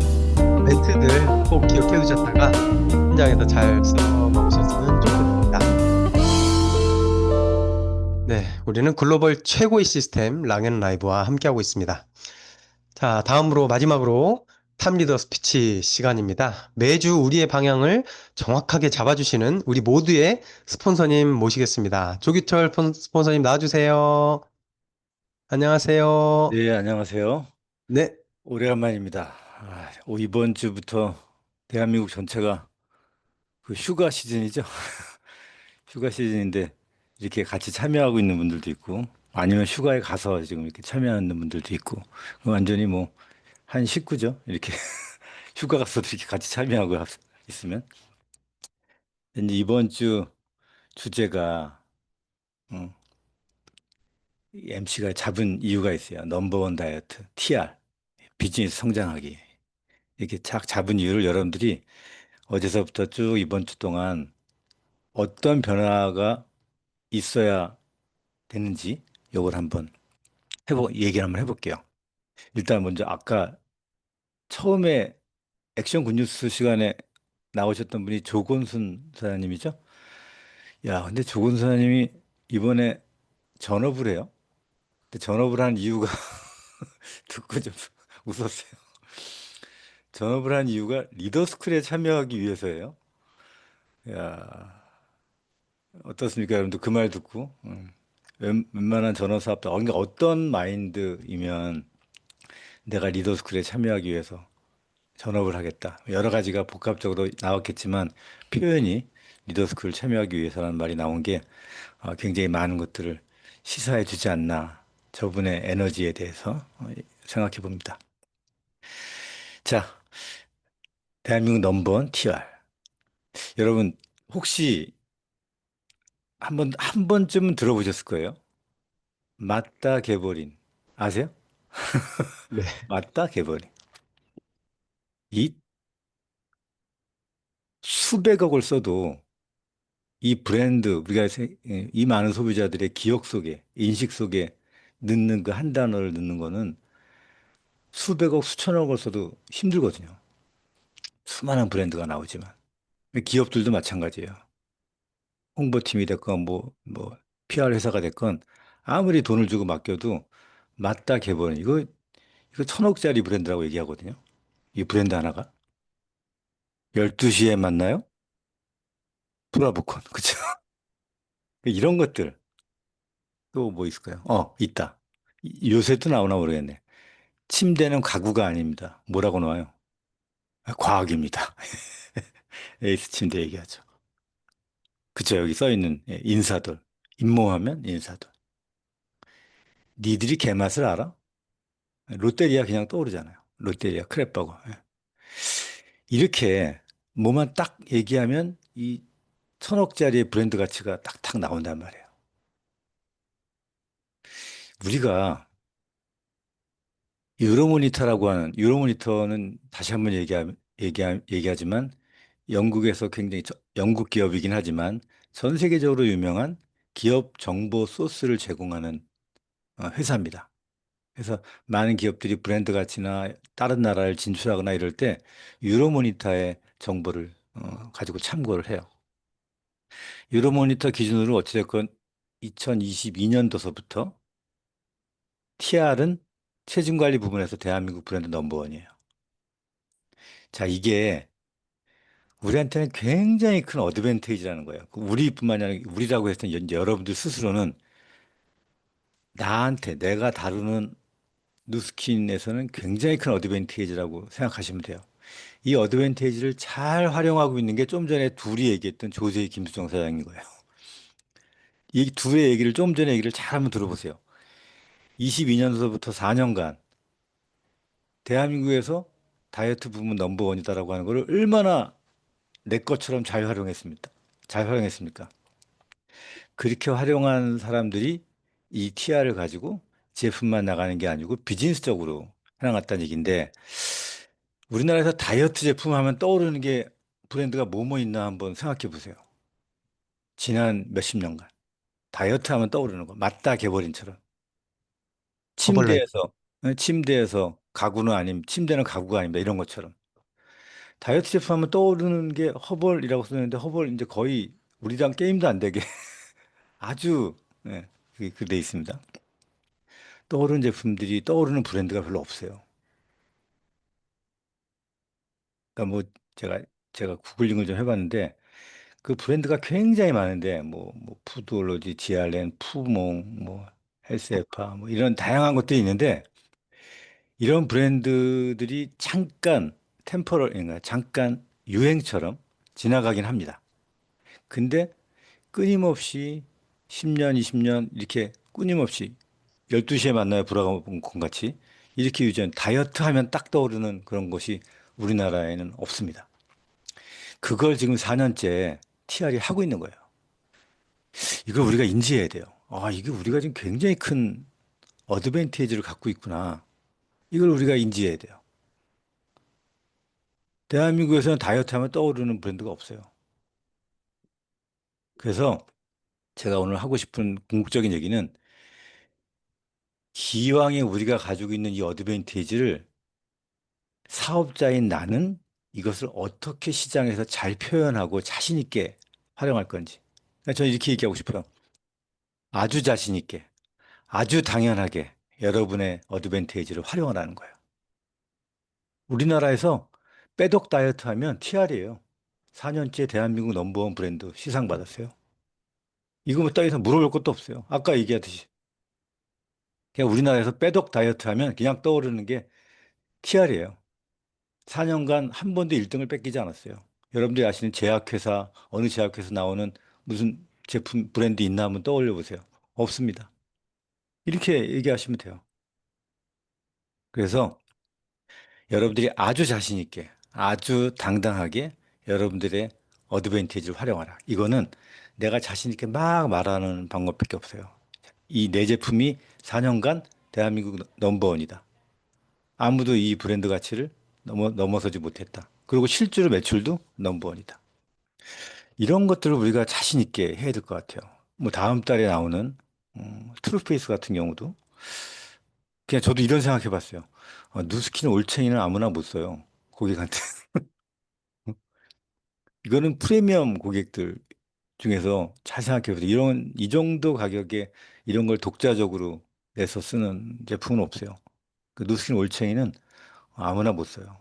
멘트들 꼭 기억해 두셨다가 현장에서 잘 써먹으셨으면 좋겠습니다. 네, 우리는 글로벌 최고의 시스템 랑앤라이브와 함께하고 있습니다. 자, 다음으로 마지막으로 탑리더 스피치 시간입니다. 매주 우리의 방향을 정확하게 잡아주시는 우리 모두의 스폰서님 모시겠습니다. 조규철 스폰서님 나와주세요. 안녕하세요. 네, 안녕하세요. 네, 오래간만입니다. 이번 주부터 대한민국 전체가 그 휴가 시즌이죠. 휴가 시즌인데 이렇게 같이 참여하고 있는 분들도 있고 아니면 휴가에 가서 지금 이렇게 참여하는 분들도 있고 완전히 뭐 한 식구죠. 이렇게 휴가 가서도 이렇게 같이 참여하고 있으면 이제 이번 주 주제가 MC가 잡은 이유가 있어요. 넘버원 다이어트, TR, 비즈니스 성장하기. 이렇게 착 잡은 이유를 여러분들이 어제서부터 쭉 이번 주 동안 어떤 변화가 있어야 되는지 요걸 한번 얘기를 한번 해볼게요. 일단 먼저 아까 처음에 액션 굿뉴스 시간에 나오셨던 분이 조곤순 사장님이죠? 야, 근데 조곤순 사장님이 이번에 전업을 해요. 근데 전업을 한 이유가 듣고 좀 웃었어요. 전업을 한 이유가 리더스쿨에 참여하기 위해서예요. 야, 어떻습니까? 여러분들 그 말 듣고 웬만한 전업 사업도 그러니까 어떤 마인드이면 내가 리더스쿨에 참여하기 위해서 전업을 하겠다. 여러 가지가 복합적으로 나왔겠지만 표현이 리더스쿨 참여하기 위해서라는 말이 나온 게 굉장히 많은 것들을 시사해 주지 않나. 저분의 에너지에 대해서 생각해 봅니다. 자, 대한민국 넘버원 TR. 여러분 혹시 한 번쯤은 들어보셨을 거예요. 맞다 개버린 아세요? 네, 맞다 개버린 이 수백억을 써도 이 브랜드 이 많은 소비자들의 기억 속에 인식 속에 넣는 그 한 단어를 넣는 거는 수백억 수천억을 써도 힘들거든요. 수많은 브랜드가 나오지만 기업들도 마찬가지예요. 홍보팀이 됐건 뭐 PR 회사가 됐건 아무리 돈을 주고 맡겨도 맞다 개버린 이거 이거 1,000억짜리 브랜드라고 얘기하거든요. 이 브랜드 하나가. 12시에 만나요? 브라보콘. 그쵸? 이런 것들. 또 뭐 있을까요? 있다. 요새도 나오나 모르겠네. 침대는 가구가 아닙니다. 뭐라고 나와요? 과학입니다. 에이스 침대 얘기하죠. 그쵸? 여기 써 있는 인사돌. 임모하면 인사돌. 니들이 개맛을 알아? 롯데리아 그냥 떠오르잖아요. 롯데리아 크랩버거. 예. 이렇게 뭐만 딱 얘기하면 이 1,000억짜리의 브랜드 가치가 딱딱 나온단 말이에요. 우리가 유로모니터라고 하는, 유로모니터는 다시 한번 얘기하지만 영국에서 굉장히 영국 기업이긴 하지만 전 세계적으로 유명한 기업 정보 소스를 제공하는 회사입니다. 그래서 많은 기업들이 브랜드 가치나 다른 나라를 진출하거나 이럴 때 유로모니터의 정보를 가지고 참고를 해요. 유로모니터 기준으로 어찌됐건 2022년도서부터 TR은 체중 관리 부분에서 대한민국 브랜드 넘버원이에요. 자, 이게 우리한테는 굉장히 큰 어드밴테이지라는 거예요. 우리뿐만 아니라 우리라고 해서 이제 여러분들 스스로는 나한테 내가 다루는 누스킨에서는 굉장히 큰 어드밴테이지라고 생각하시면 돼요. 이 어드밴테이지를 잘 활용하고 있는 게 좀 전에 둘이 얘기했던 조세희 김수정 사장인 거예요. 이 둘의 얘기를 좀 전에 얘기를 잘 한번 들어보세요. 22년도부터 4년간 대한민국에서 다이어트 부문 넘버원이다라고 하는 거를 얼마나 내 것처럼 잘 활용했습니까? 잘 활용했습니까? 그렇게 활용한 사람들이 이 TR을 가지고 제품만 나가는 게 아니고 비즈니스적으로 해나갔다는 얘기인데 우리나라에서 다이어트 제품 하면 떠오르는 게 브랜드가 뭐뭐 있나 한번 생각해 보세요. 지난 몇십 년간 다이어트 하면 떠오르는 거 맞다 개버린처럼 허벌레. 침대에서 가구는 아님 침대는 가구가 아닙니다 이런 것처럼 다이어트 제품 하면 떠오르는 게 허벌이라고 쓰는데 허벌 이제 거의 우리랑 게임도 안 되게 아주 네, 그돼 있습니다. 떠오르는 제품들이 떠오르는 브랜드가 별로 없어요. 그러니까 뭐 제가 구글링을 좀 해봤는데 그 브랜드가 굉장히 많은데 뭐 푸드올로지, 지알렌, 푸몽, 뭐 헬스에파 뭐 이런 다양한 것들이 있는데 이런 브랜드들이 잠깐 템퍼럴인가 잠깐 유행처럼 지나가긴 합니다. 근데 끊임없이 10년, 20년 이렇게 끊임없이 12시에 만나요 브라보콘 같이 이렇게 유지한 다이어트 하면 딱 떠오르는 그런 것이 우리나라에는 없습니다. 그걸 지금 4년째 TR이 하고 있는 거예요. 이걸 우리가 인지해야 돼요. 아, 이게 우리가 지금 굉장히 큰 어드밴티지를 갖고 있구나. 이걸 우리가 인지해야 돼요. 대한민국에서는 다이어트 하면 떠오르는 브랜드가 없어요. 그래서 제가 오늘 하고 싶은 궁극적인 얘기는 기왕에 우리가 가지고 있는 이 어드밴티지를 사업자인 나는 이것을 어떻게 시장에서 잘 표현하고 자신 있게 활용할 건지. 그러니까 저는 이렇게 얘기하고 싶어요. 아주 자신 있게, 아주 당연하게 여러분의 어드밴티지를 활용하라는 거예요. 우리나라에서 빼독 다이어트 하면 TR이에요. 4년째 대한민국 넘버원 브랜드 시상 받았어요. 이거 뭐 따위서 물어볼 것도 없어요. 아까 얘기했듯이. 그냥 우리나라에서 빼독 다이어트 하면 그냥 떠오르는 게 TR이에요. 4년간 한 번도 1등을 뺏기지 않았어요. 여러분들이 아시는 제약회사, 어느 제약회사 나오는 무슨 제품 브랜드 있나 한번 떠올려 보세요. 없습니다. 이렇게 얘기하시면 돼요. 그래서 여러분들이 아주 자신 있게, 아주 당당하게 여러분들의 어드밴티지를 활용하라. 이거는 내가 자신 있게 막 말하는 방법밖에 없어요. 이 내 제품이 4년간 대한민국 넘버원이다. 아무도 이 브랜드 가치를 넘어서지 못했다. 그리고 실제로 매출도 넘버원이다. 이런 것들을 우리가 자신 있게 해야 될 것 같아요. 뭐 다음 달에 나오는 트루페이스 같은 경우도 그냥 저도 이런 생각 해봤어요. 누스킨 올챙이는 아무나 못 써요. 고객한테. 이거는 프리미엄 고객들 중에서 잘 생각해보세요. 이 정도 가격에 이런 걸 독자적으로 내서 쓰는 제품은 없어요. 그 누스킨 올챙이는 아무나 못 써요.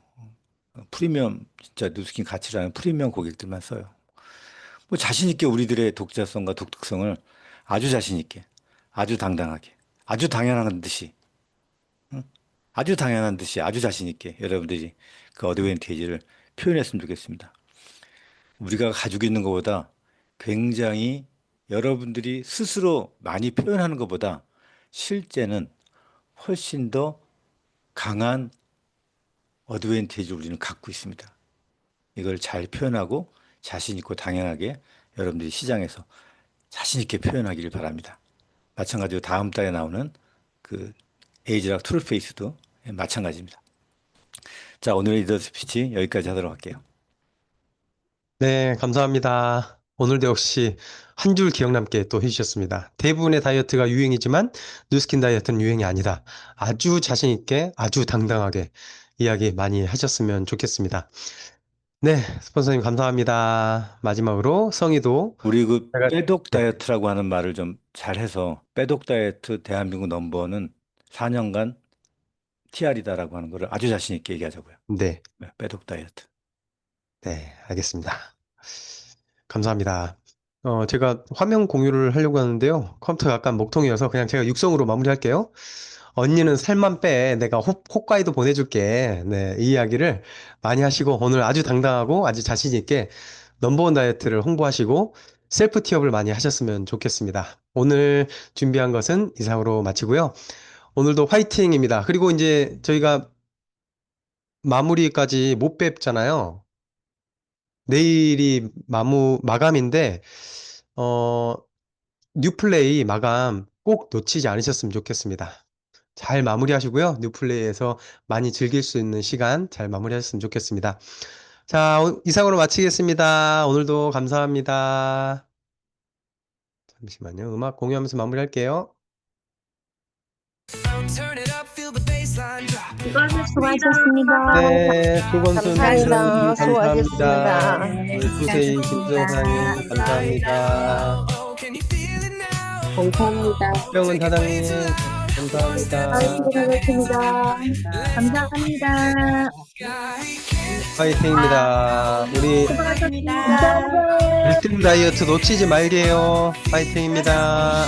프리미엄 진짜 누스킨 가치를 아는 프리미엄 고객들만 써요. 뭐 자신 있게 우리들의 독자성과 독특성을 아주 자신 있게, 아주 당당하게, 아주 당연한 듯이, 응? 아주 당연한 듯이, 아주 자신 있게 여러분들이 그 어드밴티지를 표현했으면 좋겠습니다. 우리가 가지고 있는 것보다 굉장히 여러분들이 스스로 많이 표현하는 것보다 실제는 훨씬 더 강한 어드밴티지를 우리는 갖고 있습니다. 이걸 잘 표현하고 자신 있고 당연하게 여러분들이 시장에서 자신 있게 표현하기를 바랍니다. 마찬가지로 다음 달에 나오는 그 에이지락 트루페이스도 마찬가지입니다. 자, 오늘의 리더 스피치 여기까지 하도록 할게요. 네, 감사합니다. 오늘도 역시 한 줄 기억 남게 또 해주셨습니다. 대부분의 다이어트가 유행이지만 뉴스킨 다이어트는 유행이 아니다. 아주 자신 있게, 아주 당당하게 이야기 많이 하셨으면 좋겠습니다. 네, 스폰서님 감사합니다. 마지막으로 성희도 우리 그 제가 빼독 네, 다이어트라고 하는 말을 좀 잘해서 빼독 다이어트 대한민국 넘버는 4년간 TR이다라고 하는 거를 아주 자신 있게 얘기하자고요. 네, 네, 빼독 다이어트. 네, 알겠습니다. 감사합니다. 제가 화면 공유를 하려고 하는데요. 컴퓨터가 약간 먹통이어서 그냥 제가 육성으로 마무리할게요. 언니는 살만 빼. 내가 홋카이도 보내줄게. 네, 이 이야기를 많이 하시고 오늘 아주 당당하고 아주 자신 있게 넘버원 다이어트를 홍보하시고 셀프 티업을 많이 하셨으면 좋겠습니다. 오늘 준비한 것은 이상으로 마치고요. 오늘도 화이팅입니다. 그리고 이제 저희가 마무리까지 못 뵙잖아요. 내일이 마감인데, 어, 뉴플레이 마감 꼭 놓치지 않으셨으면 좋겠습니다. 잘 마무리하시고요. 뉴플레이에서 많이 즐길 수 있는 시간 잘 마무리하셨으면 좋겠습니다. 자, 이상으로 마치겠습니다. 오늘도 감사합니다. 잠시만요. 음악 공유하면서 마무리할게요. 수고하셨습니다. 네, 조건순 감사합니다. 선생님 감사합니다. 수고하셨습니다. 조세희 김정사님 감사합니다. 감사합니다. 병은 사장님 감사합니다. 수고하셨습니다. 감사합니다. 파이팅입니다. 우리 수고하셨습니다. 1등 다이어트 놓치지 말게요. 파이팅입니다.